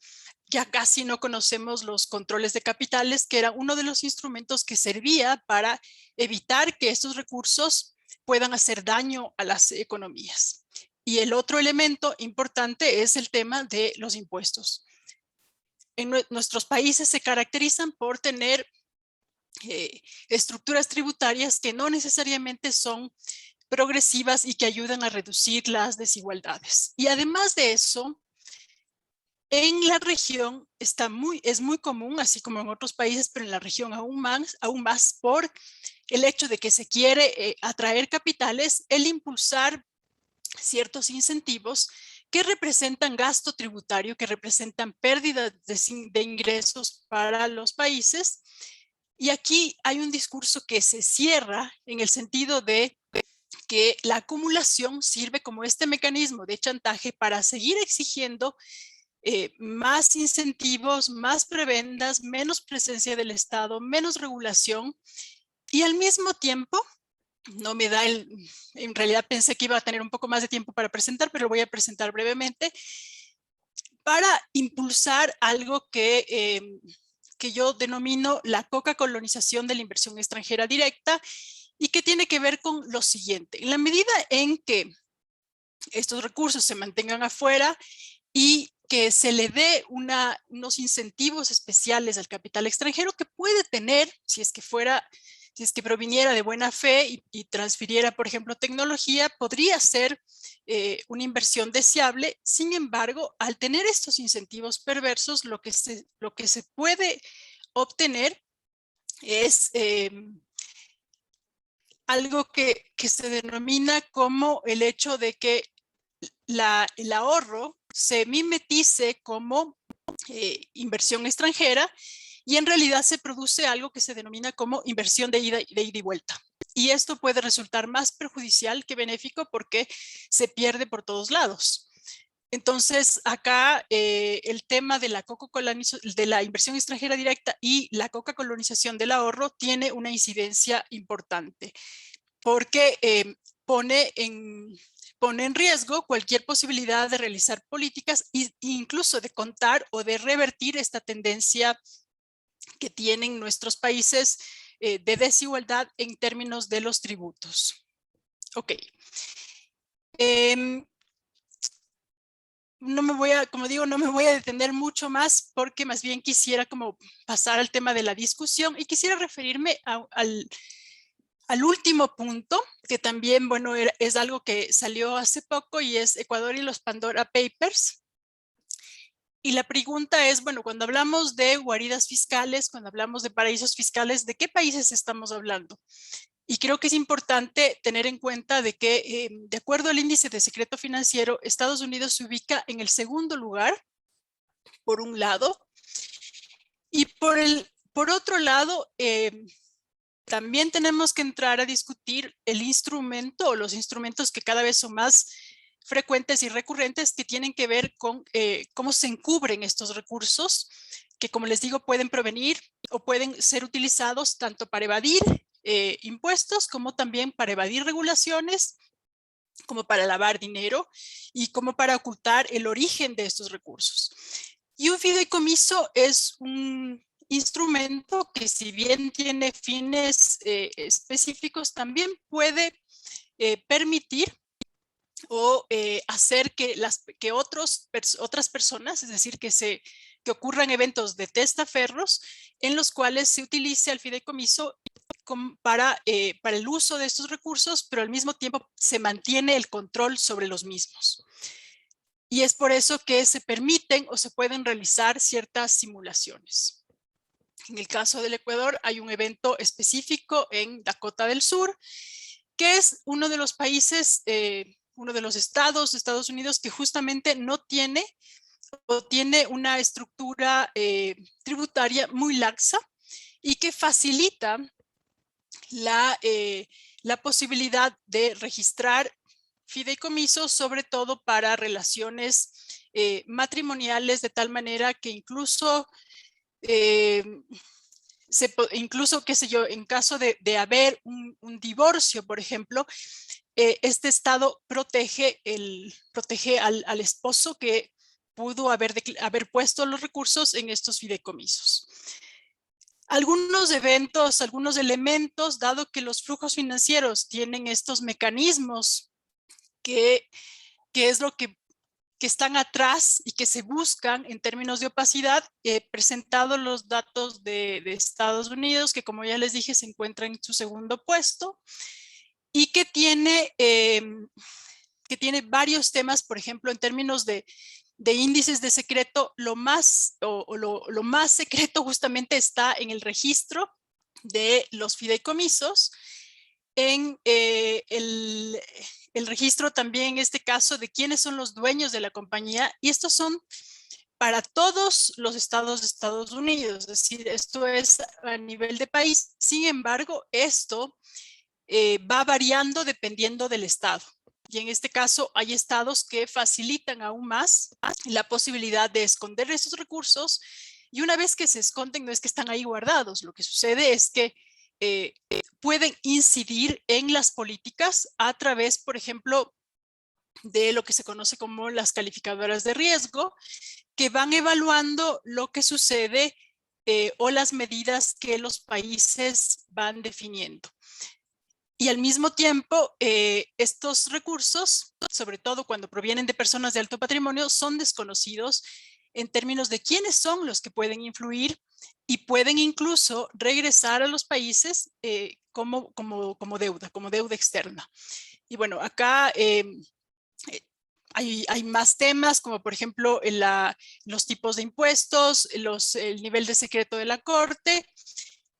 ya casi no conocemos los controles de capitales, que era uno de los instrumentos que servía para evitar que estos recursos puedan hacer daño a las economías. Y el otro elemento importante es el tema de los impuestos. En nuestros países se caracterizan por tener estructuras tributarias que no necesariamente son progresivas y que ayudan a reducir las desigualdades. Y además de eso, en la región es muy común, así como en otros países, pero en la región aún más por el hecho de que se quiere atraer capitales, el impulsar ciertos incentivos que representan gasto tributario, que representan pérdida de ingresos para los países. Y aquí hay un discurso que se cierra en el sentido de que la acumulación sirve como este mecanismo de chantaje para seguir exigiendo más incentivos, más prebendas, menos presencia del Estado, menos regulación y al mismo tiempo no me da en realidad pensé que iba a tener un poco más de tiempo para presentar, pero lo voy a presentar brevemente, para impulsar algo que yo denomino la coca-colonización de la inversión extranjera directa y que tiene que ver con lo siguiente. En la medida en que estos recursos se mantengan afuera y que se le dé unos incentivos especiales al capital extranjero que puede tener, si es que proviniera de buena fe y transfiriera, por ejemplo, tecnología, podría ser una inversión deseable. Sin embargo, al tener estos incentivos perversos, lo que se puede obtener es algo que se denomina como el hecho de que el ahorro se mimetice como inversión extranjera y en realidad se produce algo que se denomina como inversión de ida y vuelta. Y esto puede resultar más perjudicial que benéfico porque se pierde por todos lados. Entonces, acá el tema de la inversión extranjera directa y la coca-colonización del ahorro tiene una incidencia importante porque pone en riesgo cualquier posibilidad de realizar políticas e incluso de contar o de revertir esta tendencia que tienen nuestros países de desigualdad en términos de los tributos. Ok. No me voy a detener mucho más porque más bien quisiera como pasar al tema de la discusión y quisiera referirme al último punto, que también, bueno, es algo que salió hace poco y es Ecuador y los Pandora Papers. Y la pregunta es, bueno, cuando hablamos de guaridas fiscales, cuando hablamos de paraísos fiscales, ¿de qué países estamos hablando? Y creo que es importante tener en cuenta de que, de acuerdo al índice de secreto financiero, Estados Unidos se ubica en el segundo lugar, por un lado, y por otro lado, también tenemos que entrar a discutir el instrumento o los instrumentos que cada vez son más frecuentes y recurrentes que tienen que ver con cómo se encubren estos recursos que, como les digo, pueden provenir o pueden ser utilizados tanto para evadir impuestos como también para evadir regulaciones, como para lavar dinero y como para ocultar el origen de estos recursos. Y un fideicomiso es un instrumento que, si bien tiene fines específicos, también puede permitir o hacer que otras personas, es decir, que ocurran eventos de testaferros en los cuales se utilice el fideicomiso para el uso de estos recursos, pero al mismo tiempo se mantiene el control sobre los mismos. Y es por eso que se permiten o se pueden realizar ciertas simulaciones. En el caso del Ecuador hay un evento específico en Dakota del Sur, que es uno de los países, uno de los estados de Estados Unidos que justamente no tiene o tiene una estructura tributaria muy laxa y que facilita la posibilidad de registrar fideicomisos, sobre todo para relaciones matrimoniales, de tal manera que incluso qué sé yo, en caso de haber un divorcio, por ejemplo, este estado protege al esposo que pudo haber puesto los recursos en estos fideicomisos. Algunos eventos, algunos elementos, dado que los flujos financieros tienen estos mecanismos que es lo que están atrás y que se buscan en términos de opacidad, he presentado los datos de Estados Unidos, que como ya les dije se encuentra en su segundo puesto, y que tiene varios temas, por ejemplo, en términos de índices de secreto, lo más secreto justamente está en el registro de los fideicomisos, en el registro también en este caso de quiénes son los dueños de la compañía, y estos son para todos los estados de Estados Unidos, es decir, esto es a nivel de país. Sin embargo, esto va variando dependiendo del estado. Y en este caso hay estados que facilitan aún más la posibilidad de esconder esos recursos, y una vez que se esconden no es que están ahí guardados, lo que sucede es que pueden incidir en las políticas a través, por ejemplo, de lo que se conoce como las calificadoras de riesgo, que van evaluando lo que sucede o las medidas que los países van definiendo. Y al mismo tiempo, estos recursos, sobre todo cuando provienen de personas de alto patrimonio, son desconocidos en términos de quiénes son los que pueden influir y pueden incluso regresar a los países como deuda externa. Y bueno, acá hay más temas, como por ejemplo los tipos de impuestos, el nivel de secreto de la corte,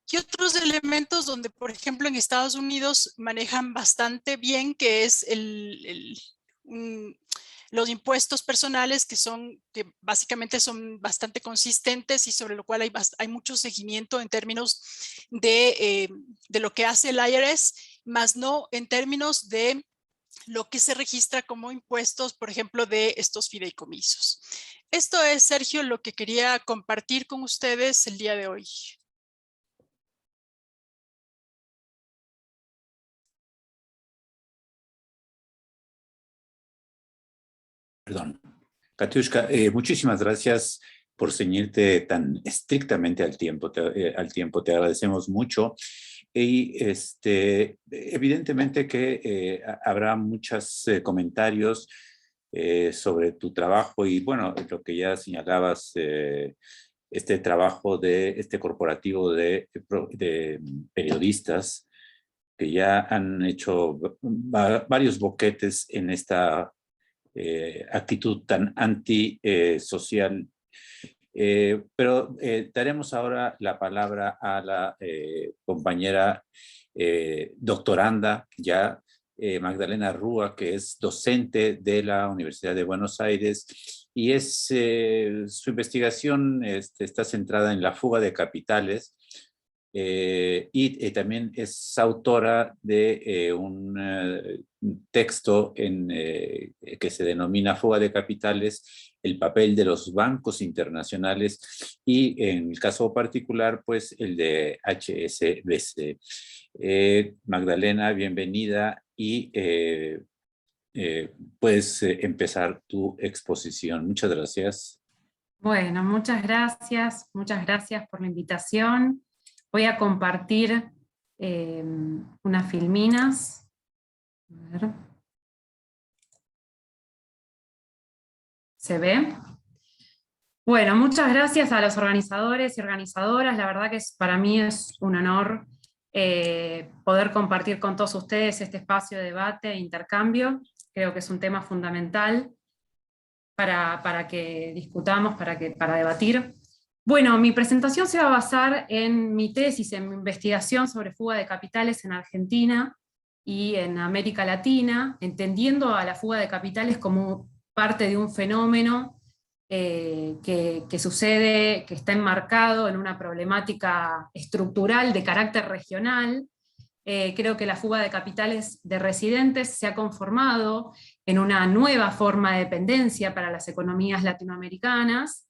y otros elementos donde, por ejemplo, en Estados Unidos manejan bastante bien, que es los impuestos personales, que básicamente son bastante consistentes y sobre lo cual hay mucho seguimiento en términos de lo que hace el IRS, más no en términos de lo que se registra como impuestos, por ejemplo, de estos fideicomisos. Esto es, Sergio, lo que quería compartir con ustedes el día de hoy. Perdón. Katiuska, muchísimas gracias por ceñirte tan estrictamente al tiempo. Te agradecemos mucho. Y evidentemente que habrá muchos comentarios sobre tu trabajo y bueno, lo que ya señalabas, este trabajo de este corporativo de periodistas que ya han hecho varios boquetes en esta actitud tan antisocial. Pero daremos ahora la palabra a la compañera doctoranda ya, Magdalena Rúa, que es docente de la Universidad de Buenos Aires y su investigación está centrada en la fuga de capitales. Y también es autora de un texto que se denomina Fuga de Capitales, el papel de los bancos internacionales y en el caso particular, pues el de HSBC. Magdalena, bienvenida y puedes empezar tu exposición. Muchas gracias. Bueno, muchas gracias por la invitación. Voy a compartir unas filminas. A ver. ¿Se ve? Bueno, muchas gracias a los organizadores y organizadoras. La verdad que para mí es un honor poder compartir con todos ustedes este espacio de debate e intercambio. Creo que es un tema fundamental para que discutamos, para debatir. Bueno, mi presentación se va a basar en mi tesis, en mi investigación sobre fuga de capitales en Argentina y en América Latina, entendiendo a la fuga de capitales como parte de un fenómeno que sucede, que está enmarcado en una problemática estructural de carácter regional. Creo que la fuga de capitales de residentes se ha conformado en una nueva forma de dependencia para las economías latinoamericanas.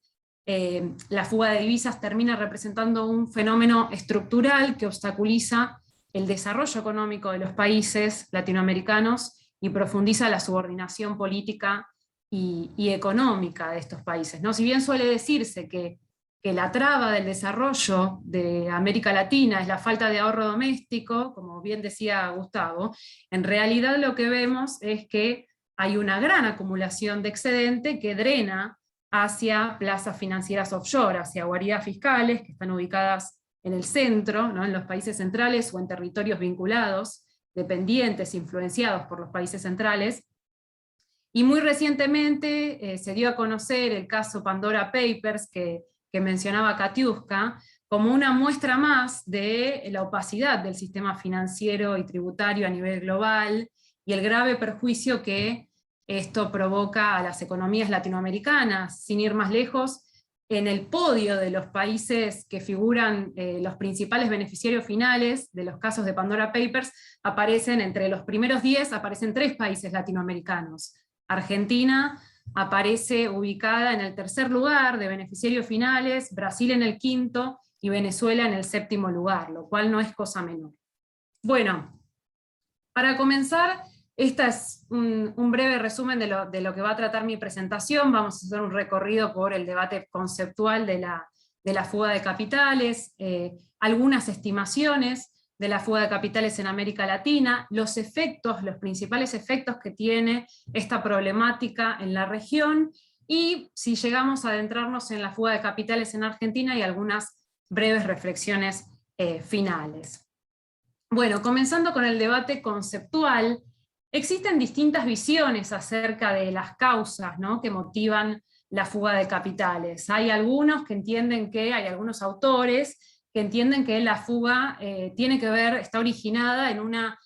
La fuga de divisas termina representando un fenómeno estructural que obstaculiza el desarrollo económico de los países latinoamericanos y profundiza la subordinación política y económica de estos países, ¿no? Si bien suele decirse que la traba del desarrollo de América Latina es la falta de ahorro doméstico, como bien decía Gustavo, en realidad lo que vemos es que hay una gran acumulación de excedente que drena hacia plazas financieras offshore, hacia guaridas fiscales que están ubicadas en el centro, ¿no? En los países centrales o en territorios vinculados, dependientes, influenciados por los países centrales. Y muy recientemente se dio a conocer el caso Pandora Papers que mencionaba Katiuska, como una muestra más de la opacidad del sistema financiero y tributario a nivel global, y el grave perjuicio que esto provoca a las economías latinoamericanas. Sin ir más lejos, en el podio de los países que figuran los principales beneficiarios finales de los casos de Pandora Papers, aparecen entre los primeros 10, aparecen 3 países latinoamericanos. Argentina aparece ubicada en el 3er lugar de beneficiarios finales, Brasil en el 5º y Venezuela en el 7º lugar, lo cual no es cosa menor. Bueno, para comenzar, este es un breve resumen de lo que va a tratar mi presentación. Vamos a hacer un recorrido por el debate conceptual de la fuga de capitales, algunas estimaciones de la fuga de capitales en América Latina, los efectos, los principales efectos que tiene esta problemática en la región, y si llegamos a adentrarnos en la fuga de capitales en Argentina y algunas breves reflexiones finales. Bueno, comenzando con el debate conceptual, existen distintas visiones acerca de las causas, ¿no?, que motivan la fuga de capitales. Hay algunos que entienden que, hay algunos autores que entienden que la fuga tiene que ver, está originada en una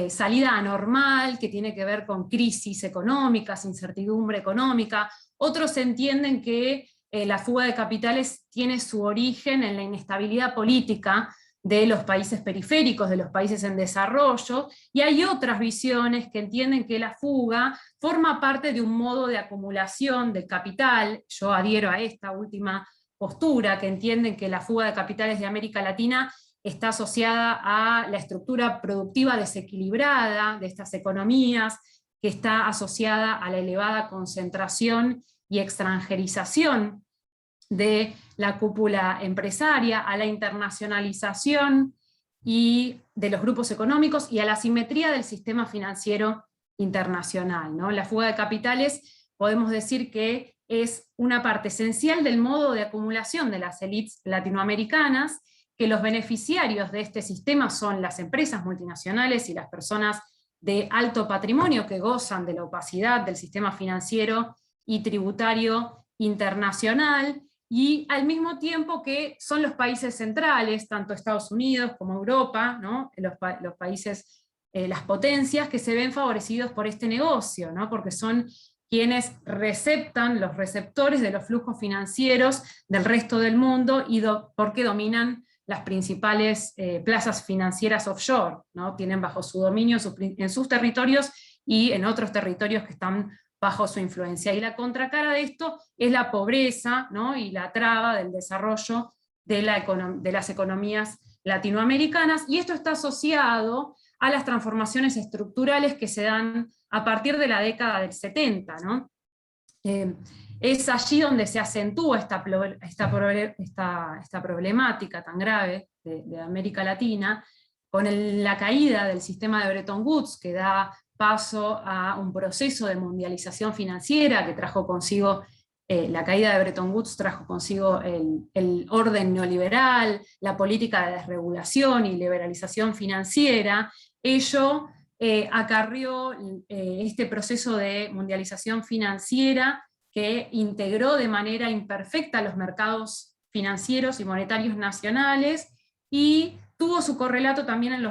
salida anormal, que tiene que ver con crisis económicas, incertidumbre económica. Otros entienden que la fuga de capitales tiene su origen en la inestabilidad política de los países periféricos, de los países en desarrollo, y hay otras visiones que entienden que la fuga forma parte de un modo de acumulación de capital. Yo adhiero a esta última postura, que entienden que la fuga de capitales de América Latina está asociada a la estructura productiva desequilibrada de estas economías, que está asociada a la elevada concentración y extranjerización de la cúpula empresaria, a la internacionalización y de los grupos económicos y a la asimetría del sistema financiero internacional, ¿no? La fuga de capitales, podemos decir que es una parte esencial del modo de acumulación de las élites latinoamericanas, que los beneficiarios de este sistema son las empresas multinacionales y las personas de alto patrimonio que gozan de la opacidad del sistema financiero y tributario internacional, y al mismo tiempo que son los países centrales, tanto Estados Unidos como Europa, ¿no?, los países, las potencias, que se ven favorecidos por este negocio, ¿no?, porque son quienes receptan, los receptores de los flujos financieros del resto del mundo, y porque dominan las principales plazas financieras offshore, ¿no? Tienen bajo su dominio en sus territorios y en otros territorios que están bajo su influencia. Y la contracara de esto es la pobreza, ¿no?, y la traba del desarrollo de las economías latinoamericanas, y esto está asociado a las transformaciones estructurales que se dan a partir de la década del 70, ¿no? Es allí donde se acentúa esta problemática tan grave de América Latina, con la caída del sistema de Bretton Woods, que da paso a un proceso de mundialización financiera que trajo consigo la caída de Bretton Woods, trajo consigo el orden neoliberal, la política de desregulación y liberalización financiera. Ello acarrió este proceso de mundialización financiera que integró de manera imperfecta los mercados financieros y monetarios nacionales, y tuvo su correlato también en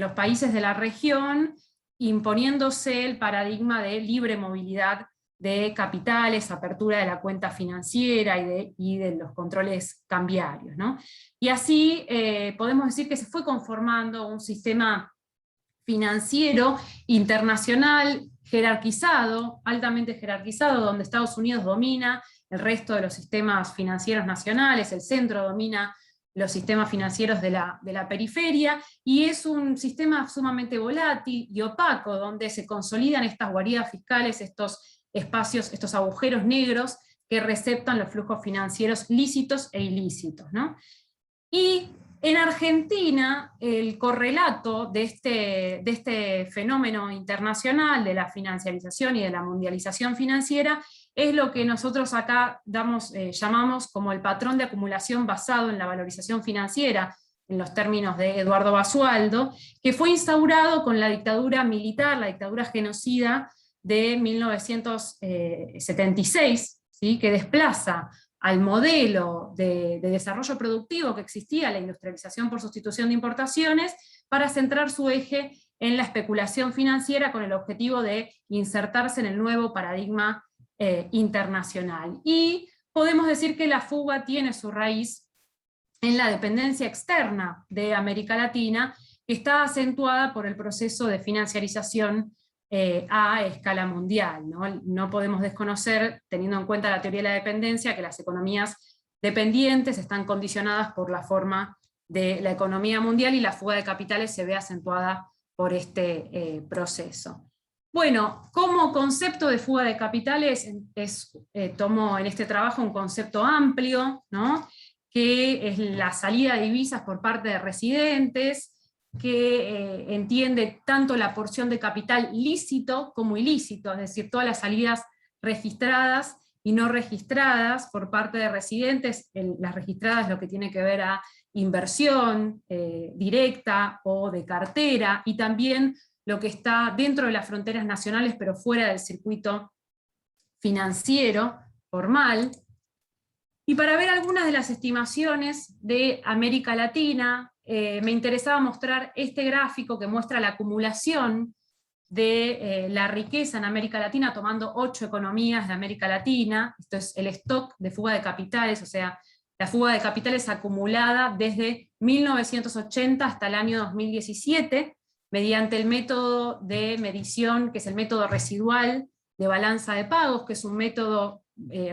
los países de la región, imponiéndose el paradigma de libre movilidad de capitales, apertura de la cuenta financiera y de los controles cambiarios, ¿no? Y así podemos decir que se fue conformando un sistema financiero internacional jerarquizado, altamente jerarquizado, donde Estados Unidos domina el resto de los sistemas financieros nacionales, el centro domina los sistemas financieros de la periferia, y es un sistema sumamente volátil y opaco, donde se consolidan estas guaridas fiscales, estos espacios, estos agujeros negros que receptan los flujos financieros lícitos e ilícitos, ¿no? Y en Argentina, el correlato de este fenómeno internacional de la financiarización y de la mundialización financiera es lo que nosotros acá llamamos como el patrón de acumulación basado en la valorización financiera, en los términos de Eduardo Basualdo, que fue instaurado con la dictadura militar, la dictadura genocida de 1976, ¿sí? Que desplaza al modelo de desarrollo productivo que existía, la industrialización por sustitución de importaciones, para centrar su eje en la especulación financiera con el objetivo de insertarse en el nuevo paradigma internacional. Y podemos decir que la fuga tiene su raíz en la dependencia externa de América Latina, que está acentuada por el proceso de financiarización a escala mundial, ¿no? No podemos desconocer, teniendo en cuenta la teoría de la dependencia, que las economías dependientes están condicionadas por la forma de la economía mundial, y la fuga de capitales se ve acentuada por este proceso. Bueno, como concepto de fuga de capitales, tomo en este trabajo un concepto amplio, ¿no? Que es la salida de divisas por parte de residentes, que entiende tanto la porción de capital lícito como ilícito, es decir, todas las salidas registradas y no registradas por parte de residentes. Las registradas lo que tiene que ver a inversión directa o de cartera, y también lo que está dentro de las fronteras nacionales pero fuera del circuito financiero formal. Y para ver algunas de las estimaciones de América Latina, me interesaba mostrar este gráfico que muestra la acumulación de la riqueza en América Latina, tomando 8 economías de América Latina. Esto es el stock de fuga de capitales, o sea, la fuga de capitales acumulada desde 1980 hasta el año 2017, mediante el método de medición, que es el método residual de balanza de pagos, que es un método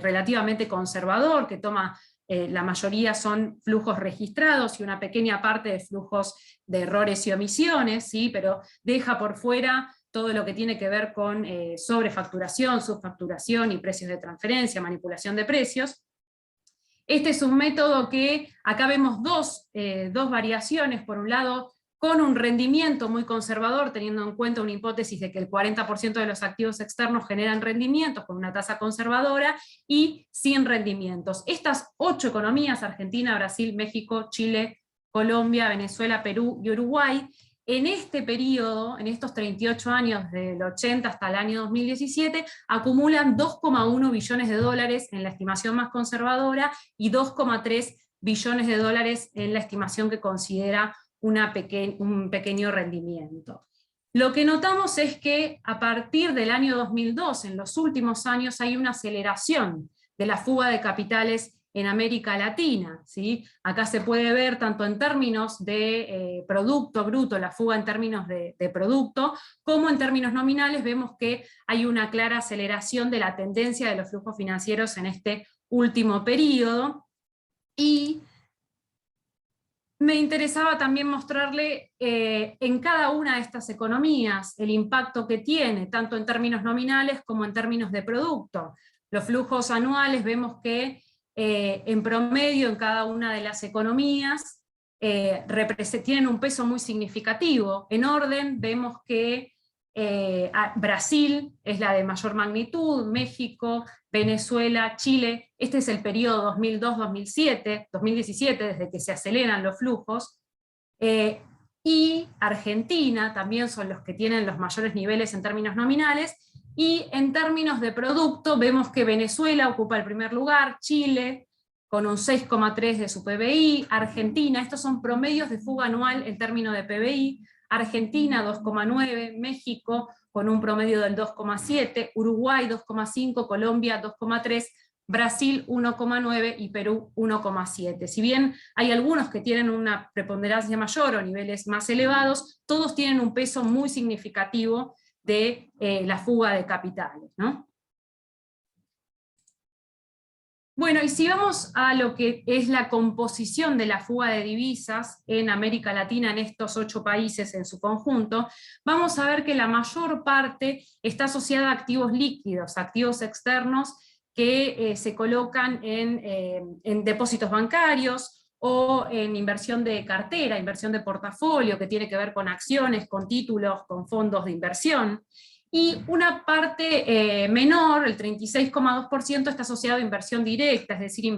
relativamente conservador, que toma, la mayoría son flujos registrados y una pequeña parte de flujos de errores y omisiones, ¿sí? Pero deja por fuera todo lo que tiene que ver con sobrefacturación, subfacturación y precios de transferencia, manipulación de precios. Este es un método que acá vemos dos variaciones. Por un lado, con un rendimiento muy conservador, teniendo en cuenta una hipótesis de que el 40% de los activos externos generan rendimientos con una tasa conservadora, y sin rendimientos. Estas 8 economías, Argentina, Brasil, México, Chile, Colombia, Venezuela, Perú y Uruguay, en este periodo, en estos 38 años, del 80 hasta el año 2017, acumulan 2,1 billones de dólares en la estimación más conservadora y 2,3 billones de dólares en la estimación que considera un pequeño rendimiento. Lo que notamos es que a partir del año 2002, en los últimos años, hay una aceleración de la fuga de capitales en América Latina, ¿sí? Acá se puede ver tanto en términos de producto bruto, la fuga en términos de producto, como en términos nominales. Vemos que hay una clara aceleración de la tendencia de los flujos financieros en este último periodo. Y me interesaba también mostrarle en cada una de estas economías el impacto que tiene, tanto en términos nominales como en términos de producto. Los flujos anuales, vemos que en promedio en cada una de las economías tienen un peso muy significativo. En orden, vemos que Brasil es la de mayor magnitud, México, Venezuela, Chile. Este es el periodo 2002-2017, desde que se aceleran los flujos. Y Argentina también son los que tienen los mayores niveles en términos nominales, y en términos de producto vemos que Venezuela ocupa el primer lugar, Chile con un 6,3 de su PBI, Argentina, estos son promedios de fuga anual en términos de PBI, Argentina 2,9, México con un promedio del 2,7, Uruguay 2,5, Colombia 2,3, Brasil 1,9 y Perú 1,7. Si bien hay algunos que tienen una preponderancia mayor o niveles más elevados, todos tienen un peso muy significativo de la fuga de capitales, ¿no? Bueno, y si vamos a lo que es la composición de la fuga de divisas en América Latina, en estos 8 países en su conjunto, vamos a ver que la mayor parte está asociada a activos líquidos, activos externos que se colocan en depósitos bancarios o en inversión de cartera, inversión de portafolio, que tiene que ver con acciones, con títulos, con fondos de inversión. Y una parte menor, el 36,2%, está asociado a inversión directa, es decir,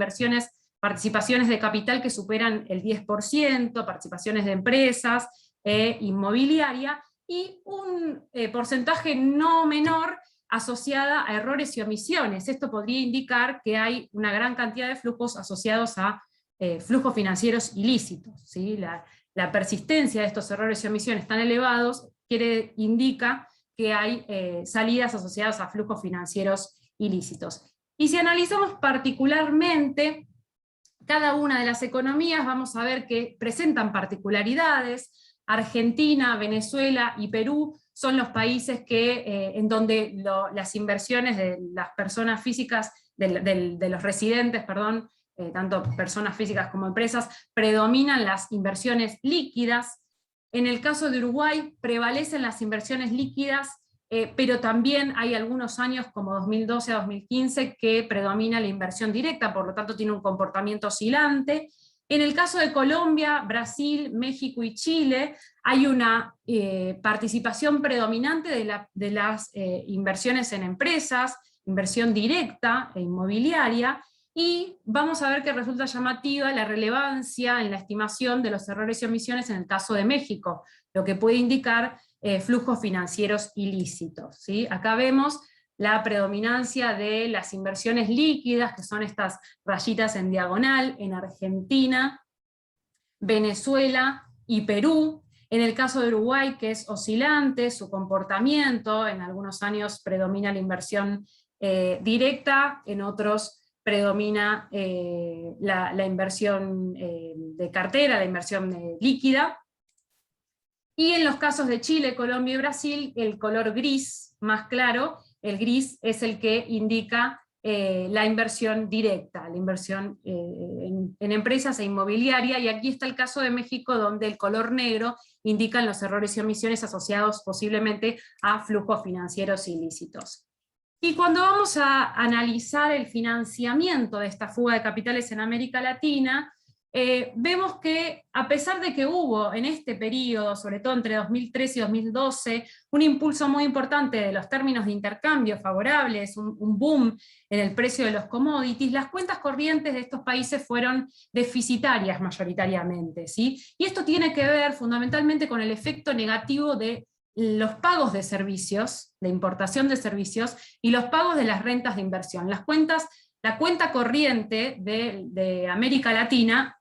participaciones de capital que superan el 10%, participaciones de empresas, inmobiliaria, y un porcentaje no menor asociada a errores y omisiones. Esto podría indicar que hay una gran cantidad de flujos asociados a flujos financieros ilícitos, ¿sí? La persistencia de estos errores y omisiones tan elevados indica que hay salidas asociadas a flujos financieros ilícitos. Y si analizamos particularmente cada una de las economías, vamos a ver que presentan particularidades. Argentina, Venezuela y Perú son los países en donde las inversiones de las personas físicas, de los residentes, perdón, tanto personas físicas como empresas, predominan las inversiones líquidas. En el caso de Uruguay prevalecen las inversiones líquidas, pero también hay algunos años, como 2012 a 2015, que predomina la inversión directa, por lo tanto tiene un comportamiento oscilante. En el caso de Colombia, Brasil, México y Chile, hay una participación predominante de las inversiones en empresas, inversión directa e inmobiliaria, y vamos a ver que resulta llamativa la relevancia en la estimación de los errores y omisiones en el caso de México, lo que puede indicar flujos financieros ilícitos, ¿sí? Acá vemos la predominancia de las inversiones líquidas, que son estas rayitas en diagonal, en Argentina, Venezuela y Perú. En el caso de Uruguay, que es oscilante, su comportamiento, en algunos años predomina la inversión directa, en otros predomina la inversión de cartera, la inversión líquida. Y en los casos de Chile, Colombia y Brasil, el color gris más claro, el gris es el que indica la inversión directa, la inversión en empresas e inmobiliaria, y aquí está el caso de México, donde el color negro indican los errores y omisiones asociados posiblemente a flujos financieros ilícitos. Y cuando vamos a analizar el financiamiento de esta fuga de capitales en América Latina, vemos que a pesar de que hubo en este periodo, sobre todo entre 2013 y 2012, un impulso muy importante de los términos de intercambio favorables, un boom en el precio de los commodities, las cuentas corrientes de estos países fueron deficitarias mayoritariamente, ¿sí? Y esto tiene que ver fundamentalmente con el efecto negativo de los pagos de servicios, de importación de servicios, y los pagos de las rentas de inversión. La cuenta corriente de América Latina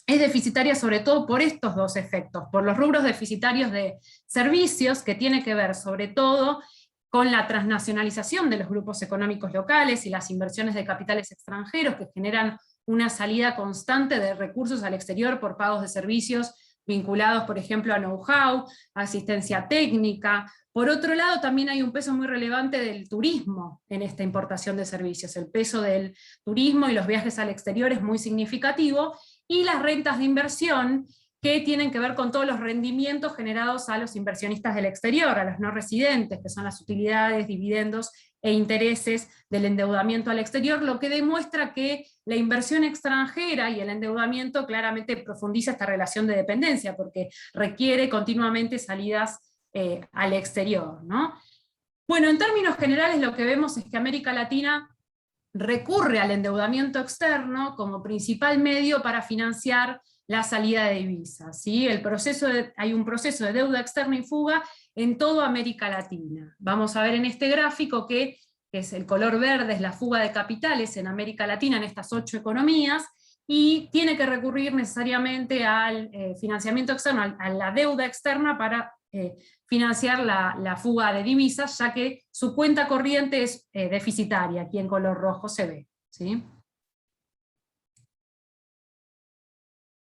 es deficitaria sobre todo por estos dos efectos, por los rubros deficitarios de servicios, que tiene que ver sobre todo con la transnacionalización de los grupos económicos locales y las inversiones de capitales extranjeros que generan una salida constante de recursos al exterior por pagos de servicios vinculados, por ejemplo, a know-how, asistencia técnica. Por otro lado, también hay un peso muy relevante del turismo en esta importación de servicios. El peso del turismo y los viajes al exterior es muy significativo, y las rentas de inversión, que tienen que ver con todos los rendimientos generados a los inversionistas del exterior, a los no residentes, que son las utilidades, dividendos e intereses del endeudamiento al exterior, lo que demuestra que la inversión extranjera y el endeudamiento claramente profundiza esta relación de dependencia, porque requiere continuamente salidas al exterior, ¿no? Bueno, en términos generales lo que vemos es que América Latina recurre al endeudamiento externo como principal medio para financiar la salida de divisas, ¿sí? Hay un proceso de deuda externa y fuga en toda América Latina. Vamos a ver en este gráfico que es el color verde, es la fuga de capitales en América Latina, en estas 8 economías, y tiene que recurrir necesariamente al financiamiento externo, a la deuda externa para financiar la fuga de divisas, ya que su cuenta corriente es deficitaria, aquí en color rojo se ve, ¿sí?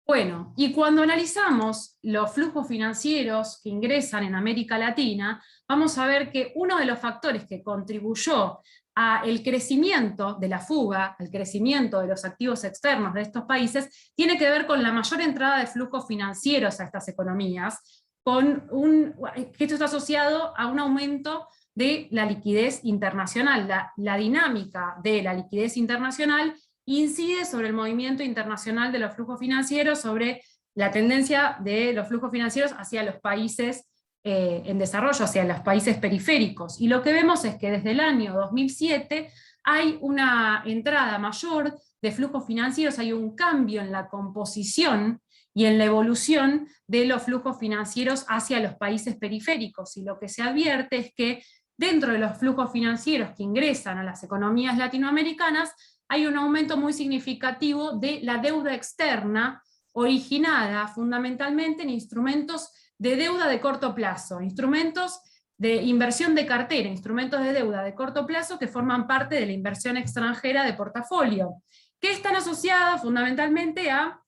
Bueno, y cuando analizamos los flujos financieros que ingresan en América Latina, vamos a ver que uno de los factores que contribuyó al crecimiento de la fuga, al crecimiento de los activos externos de estos países, tiene que ver con la mayor entrada de flujos financieros a estas economías, que esto está asociado a un aumento de la liquidez internacional. La dinámica de la liquidez internacional incide sobre el movimiento internacional de los flujos financieros, sobre la tendencia de los flujos financieros hacia los países en desarrollo, hacia los países periféricos. Y lo que vemos es que desde el año 2007 hay una entrada mayor de flujos financieros, hay un cambio en la composición y en la evolución de los flujos financieros hacia los países periféricos. Y lo que se advierte es que dentro de los flujos financieros que ingresan a las economías latinoamericanas, hay un aumento muy significativo de la deuda externa, originada fundamentalmente en instrumentos de deuda de corto plazo, instrumentos de inversión de cartera, instrumentos de deuda de corto plazo que forman parte de la inversión extranjera de portafolio, que están asociadas fundamentalmente a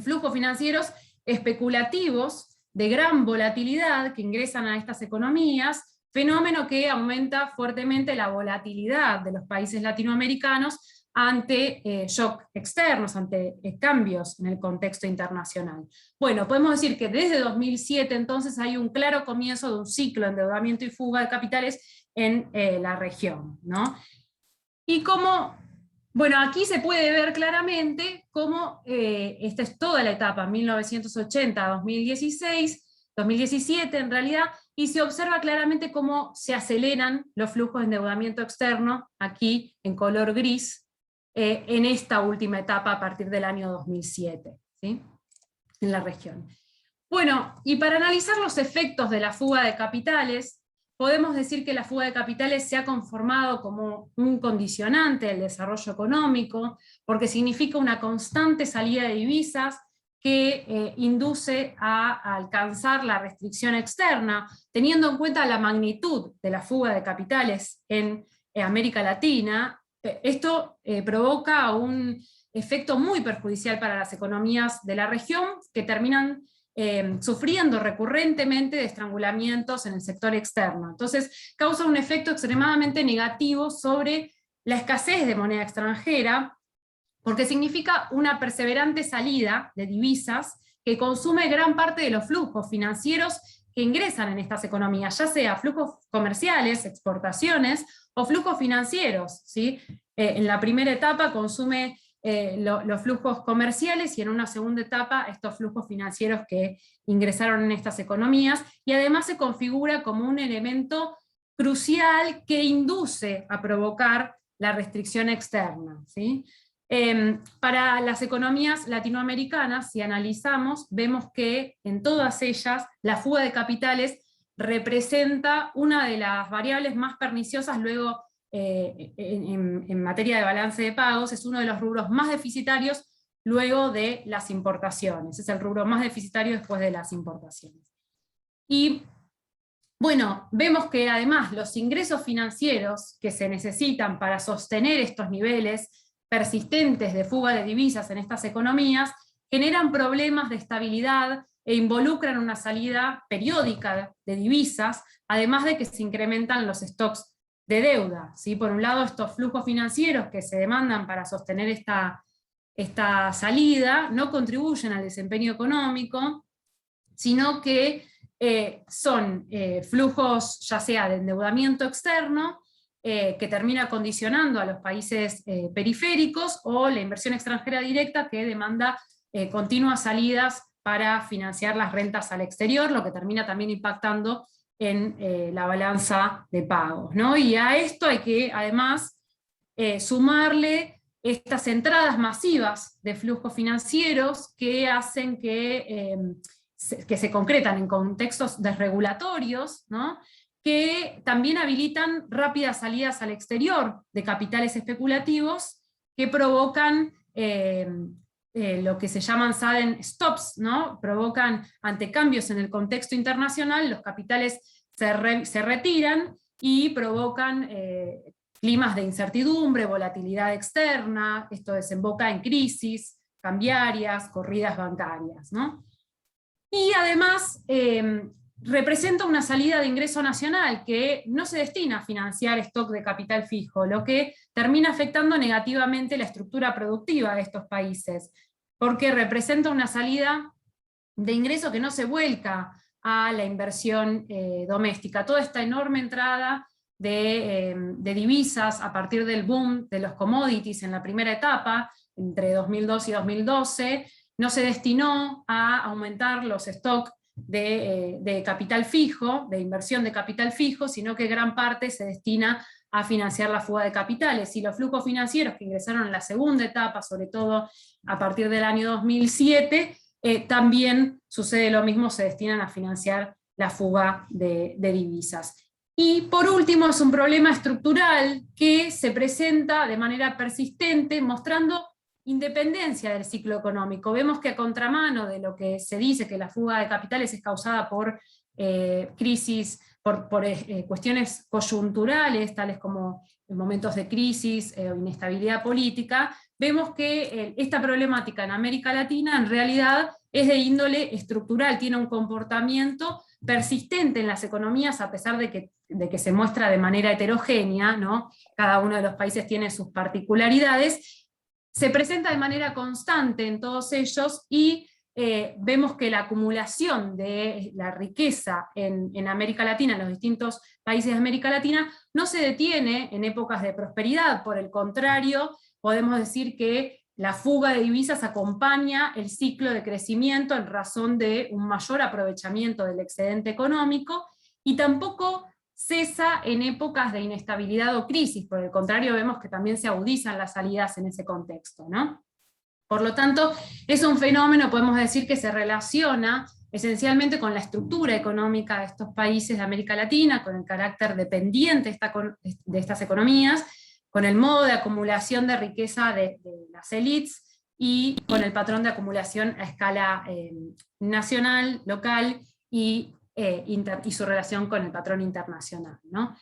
flujos financieros especulativos de gran volatilidad que ingresan a estas economías, fenómeno que aumenta fuertemente la volatilidad de los países latinoamericanos ante shock externos, ante cambios en el contexto internacional. Bueno, podemos decir que desde 2007 entonces hay un claro comienzo de un ciclo de endeudamiento y fuga de capitales en la región, ¿no? Y como, bueno, aquí se puede ver claramente cómo esta es toda la etapa, 1980 a 2016, 2017 en realidad, y se observa claramente cómo se aceleran los flujos de endeudamiento externo, aquí en color gris, en esta última etapa a partir del año 2007, ¿sí? En la región. Bueno, y para analizar los efectos de la fuga de capitales, podemos decir que la fuga de capitales se ha conformado como un condicionante del desarrollo económico, porque significa una constante salida de divisas que induce a alcanzar la restricción externa, teniendo en cuenta la magnitud de la fuga de capitales en América Latina. Esto provoca un efecto muy perjudicial para las economías de la región, que terminan sufriendo recurrentemente de estrangulamientos en el sector externo. Entonces causa un efecto extremadamente negativo sobre la escasez de moneda extranjera, porque significa una perseverante salida de divisas que consume gran parte de los flujos financieros que ingresan en estas economías, ya sea flujos comerciales, exportaciones, o flujos financieros, ¿sí? En la primera etapa consume los flujos comerciales, y en una segunda etapa estos flujos financieros que ingresaron en estas economías, y además se configura como un elemento crucial que induce a provocar la restricción externa, ¿sí? Para las economías latinoamericanas, si analizamos, vemos que en todas ellas la fuga de capitales representa una de las variables más perniciosas luego en materia de balance de pagos. Es uno de los rubros más deficitarios luego de las importaciones, es el rubro más deficitario después de las importaciones. Y bueno, vemos que además los ingresos financieros que se necesitan para sostener estos niveles persistentes de fuga de divisas en estas economías generan problemas de estabilidad e involucran una salida periódica de divisas, además de que se incrementan los stocks de deuda, ¿sí? Por un lado, estos flujos financieros que se demandan para sostener esta salida no contribuyen al desempeño económico, sino que son flujos ya sea de endeudamiento externo, que termina condicionando a los países periféricos, o la inversión extranjera directa que demanda continuas salidas para financiar las rentas al exterior, lo que termina también impactando en la balanza de pagos, ¿no? Y a esto hay que además sumarle estas entradas masivas de flujos financieros que hacen que se concretan en contextos desregulatorios, ¿no? Que también habilitan rápidas salidas al exterior de capitales especulativos que provocan lo que se llaman sudden stops, ¿no? Provocan, ante cambios en el contexto internacional, los capitales se retiran y provocan climas de incertidumbre, volatilidad externa, esto desemboca en crisis cambiarias, corridas bancarias, ¿no? Y además representa una salida de ingreso nacional que no se destina a financiar stock de capital fijo, lo que termina afectando negativamente la estructura productiva de estos países, porque representa una salida de ingreso que no se vuelca a la inversión doméstica. Toda esta enorme entrada de divisas a partir del boom de los commodities en la primera etapa, entre 2002 y 2012, no se destinó a aumentar los stocks de capital fijo, de inversión de capital fijo, sino que gran parte se destina a financiar la fuga de capitales. Y los flujos financieros que ingresaron en la segunda etapa, sobre todo a partir del año 2007, también sucede lo mismo, se destinan a financiar la fuga de divisas. Y por último, es un problema estructural que se presenta de manera persistente, mostrando independencia del ciclo económico. Vemos que a contramano de lo que se dice que la fuga de capitales es causada por crisis, por cuestiones coyunturales, tales como en momentos de crisis o inestabilidad política, vemos que esta problemática en América Latina en realidad es de índole estructural, tiene un comportamiento persistente en las economías a pesar de que se muestra de manera heterogénea, ¿no? Cada uno de los países tiene sus particularidades, se presenta de manera constante en todos ellos y vemos que la acumulación de la riqueza en América Latina, en los distintos países de América Latina, no se detiene en épocas de prosperidad, por el contrario, podemos decir que la fuga de divisas acompaña el ciclo de crecimiento en razón de un mayor aprovechamiento del excedente económico, y tampoco cesa en épocas de inestabilidad o crisis, por el contrario vemos que también se agudizan las salidas en ese contexto, ¿no? Por lo tanto, es un fenómeno, podemos decir, que se relaciona esencialmente con la estructura económica de estos países de América Latina, con el carácter dependiente de estas economías, con el modo de acumulación de riqueza de las élites y con el patrón de acumulación a escala nacional, local y su relación con el patrón internacional, ¿no?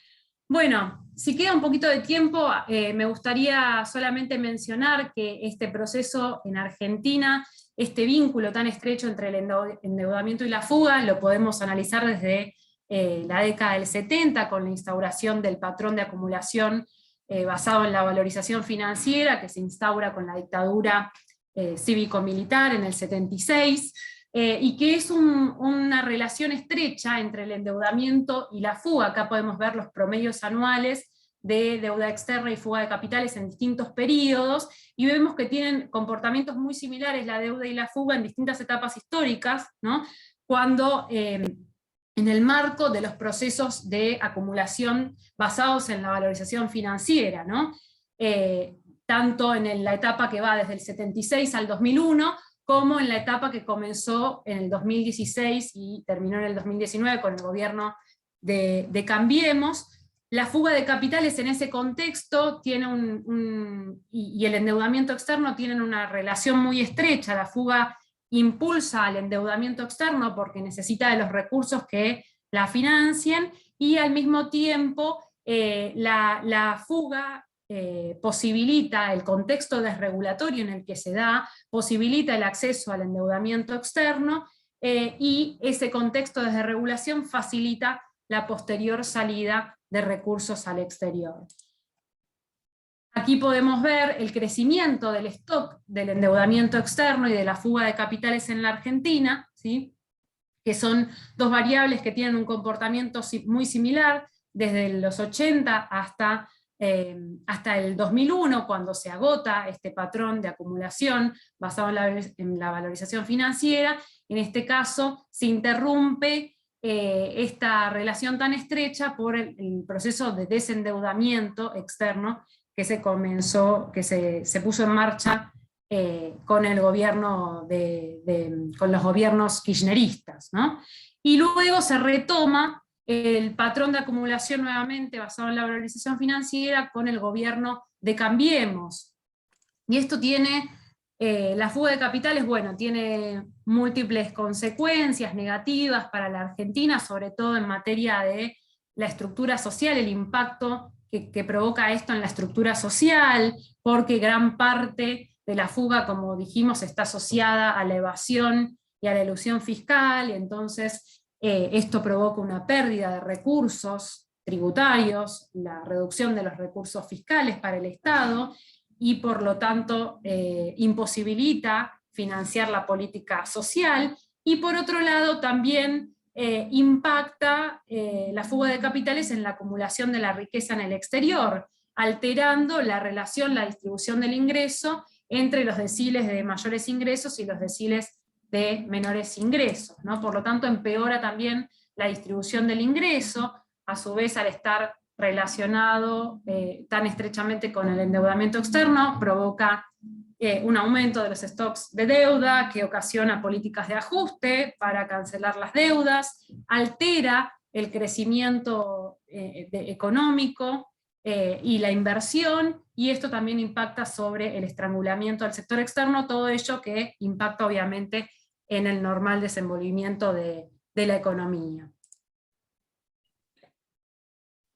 Bueno, si queda un poquito de tiempo, me gustaría solamente mencionar que este proceso en Argentina, este vínculo tan estrecho entre el endeudamiento y la fuga, lo podemos analizar desde la década del 70, con la instauración del patrón de acumulación basado en la valorización financiera, que se instaura con la dictadura cívico-militar en el 76, y que es una relación estrecha entre el endeudamiento y la fuga. Acá podemos ver los promedios anuales de deuda externa y fuga de capitales en distintos periodos, y vemos que tienen comportamientos muy similares la deuda y la fuga en distintas etapas históricas, ¿no? Cuando en el marco de los procesos de acumulación basados en la valorización financiera, ¿no? Tanto en la etapa que va desde el 76 al 2001, como en la etapa que comenzó en el 2016 y terminó en el 2019 con el gobierno de Cambiemos. La fuga de capitales en ese contexto tiene y el endeudamiento externo tienen una relación muy estrecha. La fuga impulsa al endeudamiento externo porque necesita de los recursos que la financien, y al mismo tiempo la fuga posibilita el contexto desregulatorio en el que se da, posibilita el acceso al endeudamiento externo, y ese contexto de desregulación facilita la posterior salida de recursos al exterior. Aquí podemos ver el crecimiento del stock del endeudamiento externo y de la fuga de capitales en la Argentina, ¿sí? Que son dos variables que tienen un comportamiento muy similar desde los 80 hasta hasta el 2001, cuando se agota este patrón de acumulación basado en la valorización financiera. En este caso se interrumpe esta relación tan estrecha por el proceso de desendeudamiento externo que se puso en marcha con el gobierno con los gobiernos kirchneristas, ¿no? Y luego se retoma el patrón de acumulación nuevamente basado en la valorización financiera con el gobierno de Cambiemos. Y esto tiene, la fuga de capitales, bueno, tiene múltiples consecuencias negativas para la Argentina, sobre todo en materia de la estructura social, el impacto que provoca esto en la estructura social, porque gran parte de la fuga, como dijimos, está asociada a la evasión y a la elusión fiscal, y entonces esto provoca una pérdida de recursos tributarios, la reducción de los recursos fiscales para el Estado, y por lo tanto imposibilita financiar la política social, y por otro lado también impacta la fuga de capitales en la acumulación de la riqueza en el exterior, alterando la relación, la distribución del ingreso entre los deciles de mayores ingresos y los deciles de menores ingresos, ¿no? Por lo tanto, empeora también la distribución del ingreso, a su vez, al estar relacionado tan estrechamente con el endeudamiento externo, provoca un aumento de los stocks de deuda que ocasiona políticas de ajuste para cancelar las deudas, altera el crecimiento económico y la inversión, y esto también impacta sobre el estrangulamiento del sector externo, todo ello que impacta obviamente en el normal desenvolvimiento de la economía.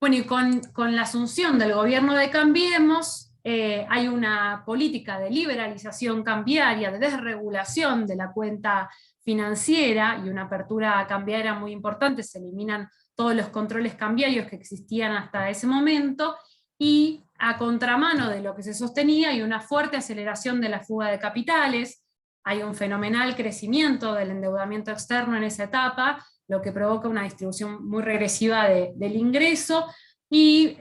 Bueno, y con la asunción del gobierno de Cambiemos, hay una política de liberalización cambiaria, de desregulación de la cuenta financiera y una apertura cambiaria muy importante. Se eliminan todos los controles cambiarios que existían hasta ese momento, y a contramano de lo que se sostenía hay una fuerte aceleración de la fuga de capitales, hay un fenomenal crecimiento del endeudamiento externo en esa etapa, lo que provoca una distribución muy regresiva del ingreso, y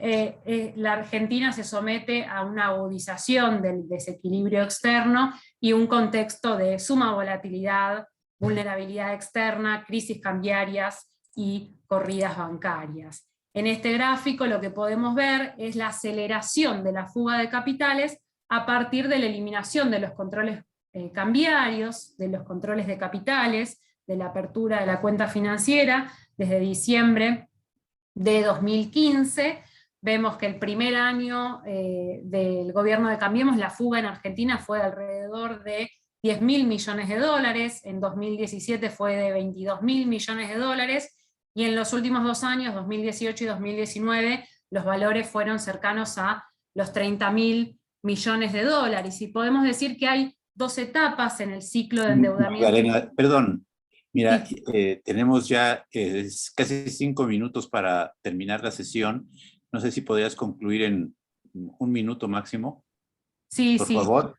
la Argentina se somete a una agudización del desequilibrio externo y un contexto de suma volatilidad, vulnerabilidad externa, crisis cambiarias y corridas bancarias. En este gráfico lo que podemos ver es la aceleración de la fuga de capitales a partir de la eliminación de los controles cambiarios, de los controles de capitales, de la apertura de la cuenta financiera, desde diciembre de 2015, vemos que el primer año del gobierno de Cambiemos, la fuga en Argentina fue de alrededor de 10.000 millones de dólares, en 2017 fue de 22.000 millones de dólares, y en los últimos 2 años, 2018 y 2019, los valores fueron cercanos a los 30.000 millones de dólares, y podemos decir que hay 2 etapas en el ciclo de endeudamiento. Magdalena, perdón. Mira, Sí. tenemos ya casi 5 minutos para terminar la sesión. No sé si podrías concluir en 1 minuto máximo. Sí, por sí. favor.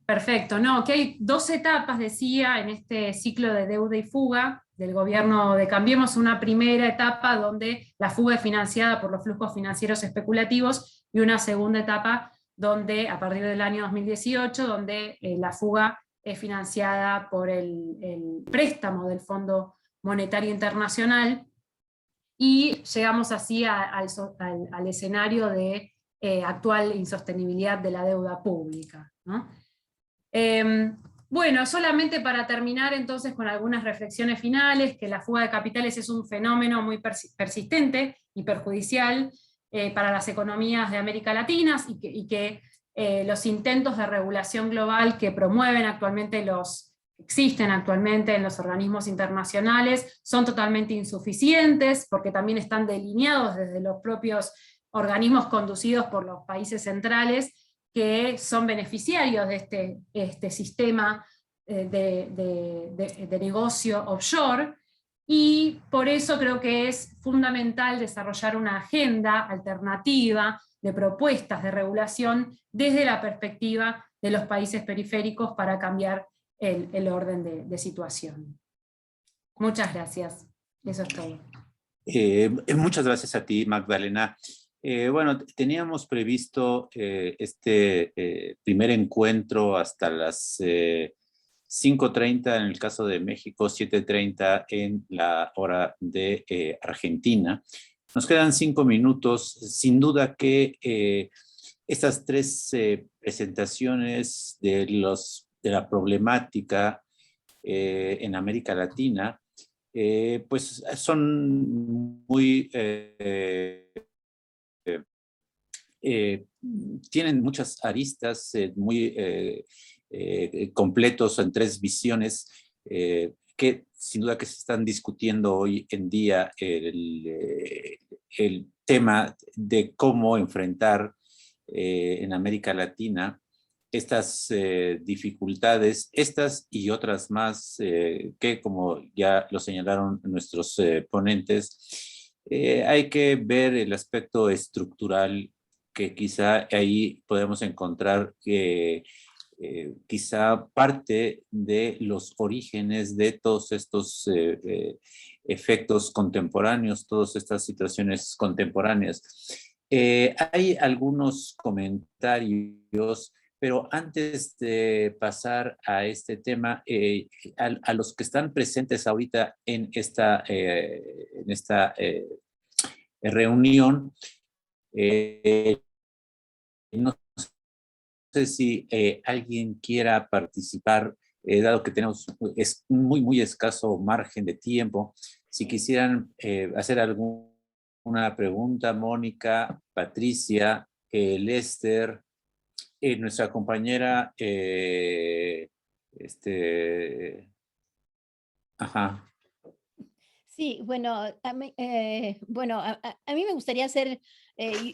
Perfecto. No, que hay 2 etapas, decía, en este ciclo de deuda y fuga del gobierno de Cambiemos. Una primera etapa donde la fuga es financiada por los flujos financieros especulativos, y una segunda etapa donde, a partir del año 2018, donde la fuga es financiada por el préstamo del Fondo Monetario Internacional, y llegamos así al escenario de actual insostenibilidad de la deuda pública, ¿no? Bueno, solamente para terminar entonces con algunas reflexiones finales, que la fuga de capitales es un fenómeno muy persistente y perjudicial para las economías de América Latina, y que los intentos de regulación global que existen actualmente en los organismos internacionales son totalmente insuficientes, porque también están delineados desde los propios organismos conducidos por los países centrales, que son beneficiarios de este sistema de negocio offshore, y por eso creo que es fundamental desarrollar una agenda alternativa de propuestas de regulación desde la perspectiva de los países periféricos para cambiar el orden de situación. Muchas gracias. Eso es todo. Muchas gracias a ti, Magdalena. Bueno, teníamos previsto este primer encuentro hasta las 5:30 en el caso de México, 7:30 en la hora de Argentina. Nos quedan 5 minutos. Sin duda que estas 3 presentaciones de la problemática en América Latina, pues son muy tienen muchas aristas muy completos en 3 visiones que sin duda que se están discutiendo hoy en día el tema de cómo enfrentar en América Latina estas dificultades, estas y otras más que, como ya lo señalaron nuestros ponentes, hay que ver el aspecto estructural, que quizá ahí podemos encontrar que quizá parte de los orígenes de todos estos efectos contemporáneos, todas estas situaciones contemporáneas. Hay algunos comentarios, pero antes de pasar a este tema, a los que están presentes ahorita en esta reunión, no sé si alguien quiera participar, dado que tenemos muy, muy escaso margen de tiempo. Si quisieran hacer alguna pregunta, Mónica, Patricia, Lester, nuestra compañera, ajá. Sí, bueno, a mí me gustaría hacer,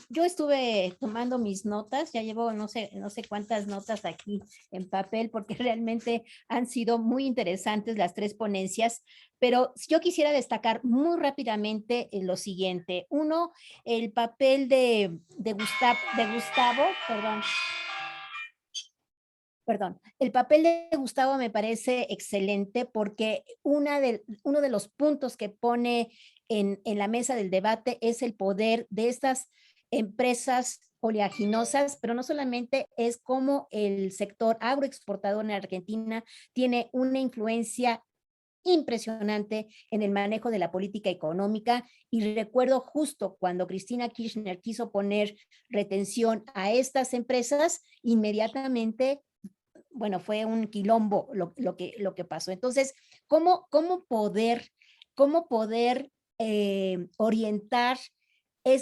yo estuve tomando mis notas, ya llevo no sé cuántas notas aquí en papel, porque realmente han sido muy interesantes las 3 ponencias, pero yo quisiera destacar muy rápidamente lo siguiente. Uno, el papel de Gustavo, el papel de Gustavo me parece excelente porque uno de los puntos que pone en la mesa del debate es el poder de estas empresas oleaginosas, pero no solamente es como el sector agroexportador en Argentina tiene una influencia impresionante en el manejo de la política económica, y recuerdo justo cuando Cristina Kirchner quiso poner retención a estas empresas, inmediatamente, bueno, fue un quilombo lo que pasó. Entonces, ¿cómo poder orientar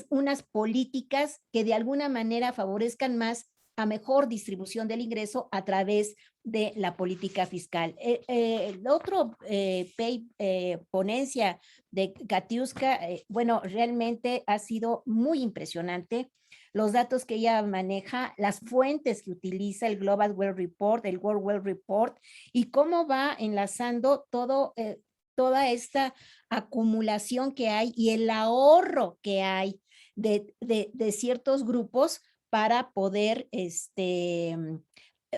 unas políticas que de alguna manera favorezcan más a mejor distribución del ingreso a través de la política fiscal? El otro ponencia de Katiuska, bueno, realmente ha sido muy impresionante. Los datos que ella maneja, las fuentes que utiliza, el Global Well Report, el World Well Report, y cómo va enlazando toda esta acumulación que hay y el ahorro que hay de ciertos grupos para poder,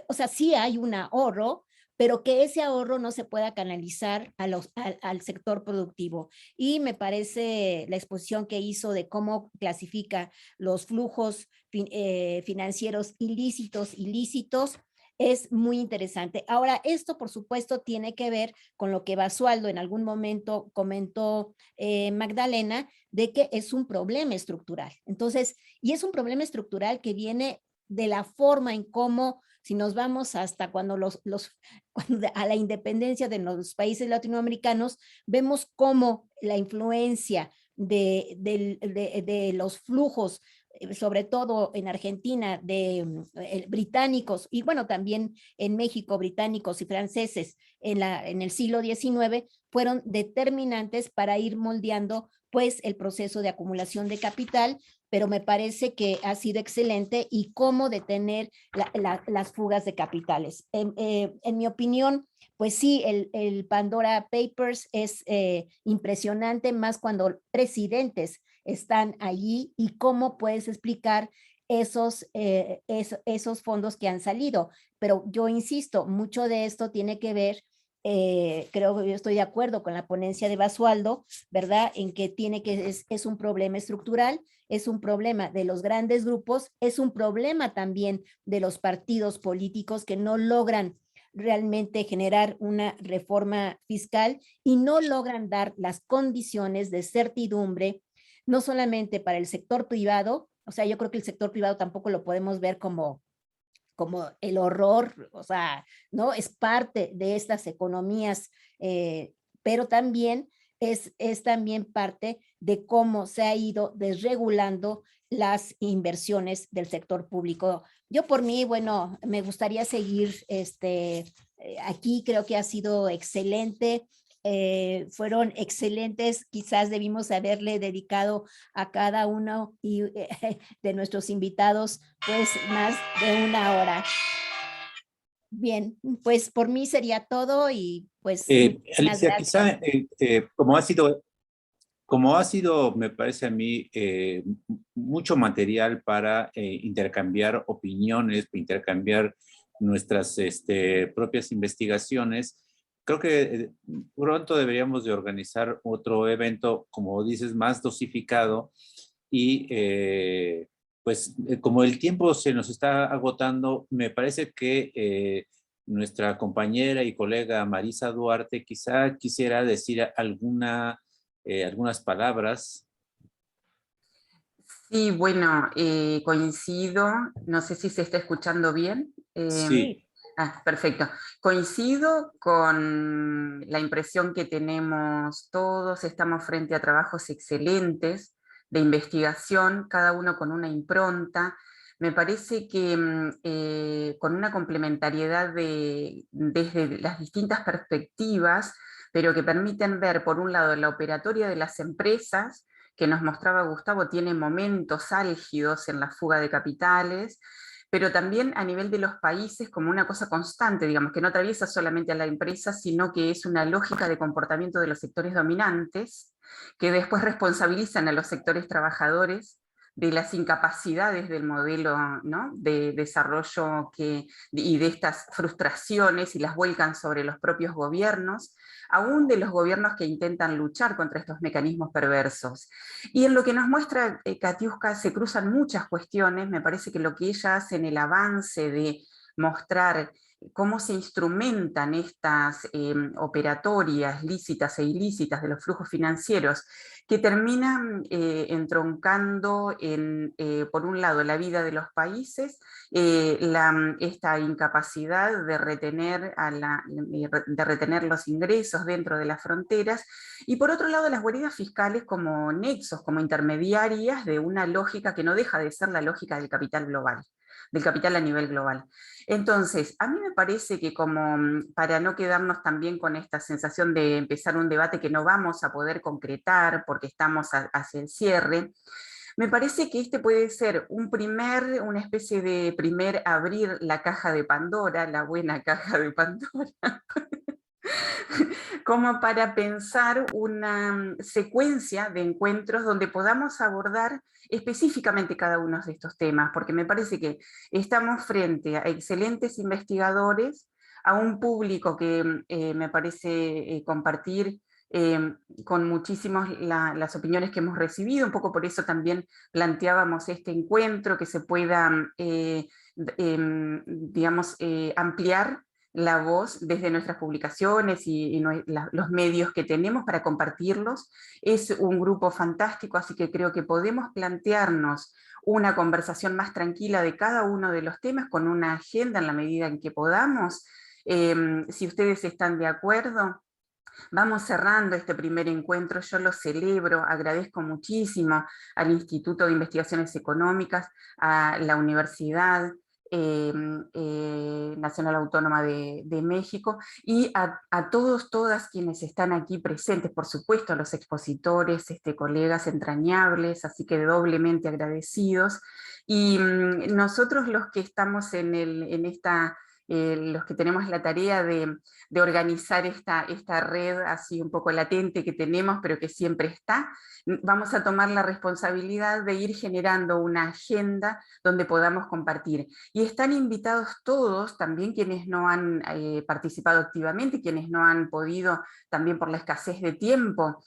o sea, sí hay un ahorro, pero que ese ahorro no se pueda canalizar al sector productivo. Y me parece la exposición que hizo de cómo clasifica los flujos financieros ilícitos, es muy interesante. Ahora, esto por supuesto tiene que ver con lo que Basualdo en algún momento comentó, Magdalena, de que es un problema estructural. Entonces, y es un problema estructural que viene de la forma en cómo, si nos vamos hasta cuando a la independencia de los países latinoamericanos, vemos cómo la influencia de los flujos, sobre todo en Argentina, de británicos, y bueno, también en México, británicos y franceses en el siglo XIX, fueron determinantes para ir moldeando pues el proceso de acumulación de capital, pero me parece que ha sido excelente y cómo detener las fugas de capitales. En mi opinión, pues sí, el Pandora Papers es impresionante, más cuando presidentes están allí, y cómo puedes explicar esos fondos que han salido. Pero yo insisto, mucho de esto tiene que ver creo que yo estoy de acuerdo con la ponencia de Basualdo, ¿verdad? En que es un problema estructural, es un problema de los grandes grupos, es un problema también de los partidos políticos que no logran realmente generar una reforma fiscal y no logran dar las condiciones de certidumbre, no solamente para el sector privado, o sea, yo creo que el sector privado tampoco lo podemos ver como el horror, o sea, ¿no? Es parte de estas economías, pero también es también parte de cómo se ha ido desregulando las inversiones del sector público. Yo por mí, bueno, me gustaría seguir aquí, creo que ha sido excelente. Fueron excelentes, quizás debimos haberle dedicado a cada uno de nuestros invitados pues más de 1 hora. Bien, pues por mí sería todo y pues muchísimas Alicia, quizá gracias. como ha sido, me parece a mí, mucho material para intercambiar opiniones, intercambiar nuestras propias investigaciones, creo que pronto deberíamos de organizar otro evento, como dices, más dosificado y pues como el tiempo se nos está agotando, me parece que nuestra compañera y colega Marisa Duarte quizá quisiera decir algunas palabras. Sí, bueno, coincido, no sé si se está escuchando bien. Sí. Perfecto. Coincido con la impresión que tenemos todos, estamos frente a trabajos excelentes de investigación, cada uno con una impronta. Me parece que con una complementariedad desde las distintas perspectivas, pero que permiten ver, por un lado, la operatoria de las empresas, que nos mostraba Gustavo, tiene momentos álgidos en la fuga de capitales, pero también a nivel de los países como una cosa constante, digamos, que no atraviesa solamente a la empresa, sino que es una lógica de comportamiento de los sectores dominantes, que después responsabilizan a los sectores trabajadores de las incapacidades del modelo, ¿no?, de desarrollo y de estas frustraciones, y las vuelcan sobre los propios gobiernos, aún de los gobiernos que intentan luchar contra estos mecanismos perversos. Y en lo que nos muestra Katiuska se cruzan muchas cuestiones. Me parece que lo que ella hace en el avance de mostrar cómo se instrumentan estas operatorias lícitas e ilícitas de los flujos financieros, que terminan entroncando por un lado, la vida de los países, esta incapacidad de retener los ingresos dentro de las fronteras, y por otro lado, las guaridas fiscales como nexos, como intermediarias de una lógica que no deja de ser la lógica del capital global, del capital a nivel global. Entonces, a mí me parece que para no quedarnos también con esta sensación de empezar un debate que no vamos a poder concretar porque estamos hacia el cierre, me parece que este puede ser una especie de primer abrir la caja de Pandora, la buena caja de Pandora, como para pensar una secuencia de encuentros donde podamos abordar específicamente cada uno de estos temas, porque me parece que estamos frente a excelentes investigadores, a un público que me parece compartir con muchísimos las opiniones que hemos recibido. Un poco por eso también planteábamos este encuentro, que se pueda, digamos, ampliar la voz desde nuestras publicaciones y los medios que tenemos para compartirlos. Es un grupo fantástico, así que creo que podemos plantearnos una conversación más tranquila de cada uno de los temas, con una agenda en la medida en que podamos. Si ustedes están de acuerdo, vamos cerrando este primer encuentro. Yo lo celebro, agradezco muchísimo al Instituto de Investigaciones Económicas, a la Universidad Nacional Autónoma de México, y a todas quienes están aquí presentes, por supuesto a los expositores, colegas entrañables, así que doblemente agradecidos. Y nosotros los que estamos en los que tenemos la tarea de organizar esta red así un poco latente que tenemos, pero que siempre está, vamos a tomar la responsabilidad de ir generando una agenda donde podamos compartir. Y están invitados todos, también quienes no han participado activamente, quienes no han podido, también por la escasez de tiempo,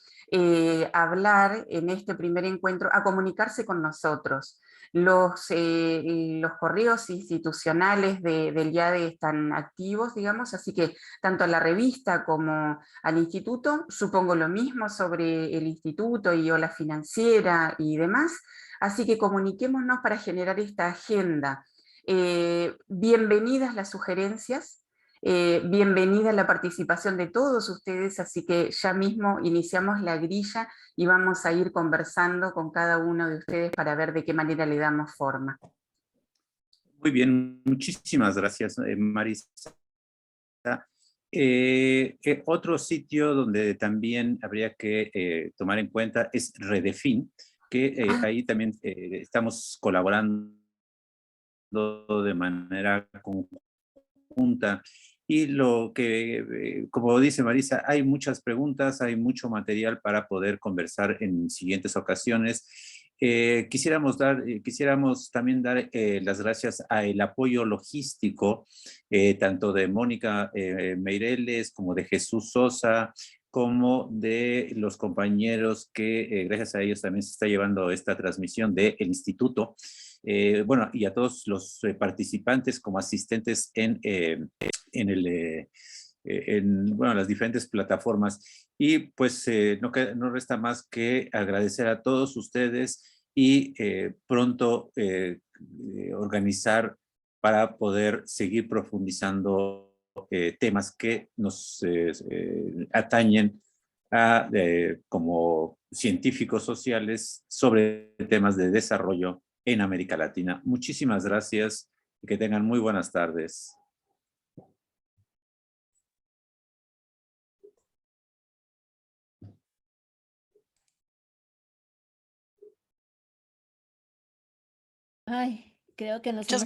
hablar en este primer encuentro, a comunicarse con nosotros. Los correos institucionales del IADE están activos, digamos, así que tanto a la revista como al instituto, supongo lo mismo sobre el instituto y Ola Financiera y demás, así que comuniquémonos para generar esta agenda. Bienvenidas las sugerencias, bienvenida la participación de todos ustedes, así que ya mismo iniciamos la grilla y vamos a ir conversando con cada uno de ustedes para ver de qué manera le damos forma. Muy bien, muchísimas gracias, Marisa. Otro sitio donde también habría que tomar en cuenta es Redefin, que ahí también estamos colaborando de manera conjunta. Y lo que, como dice Marisa, hay muchas preguntas, hay mucho material para poder conversar en siguientes ocasiones. Quisiéramos también dar las gracias al apoyo logístico, tanto de Mónica Meireles como de Jesús Sosa, como de los compañeros que gracias a ellos también se está llevando esta transmisión del instituto. Bueno, y a todos los participantes como asistentes en las diferentes plataformas. Y pues no resta más que agradecer a todos ustedes y pronto organizar para poder seguir profundizando temas que nos atañen como científicos sociales sobre temas de desarrollo en América Latina. Muchísimas gracias y que tengan muy buenas tardes. Ay, creo que nos Muchas hemos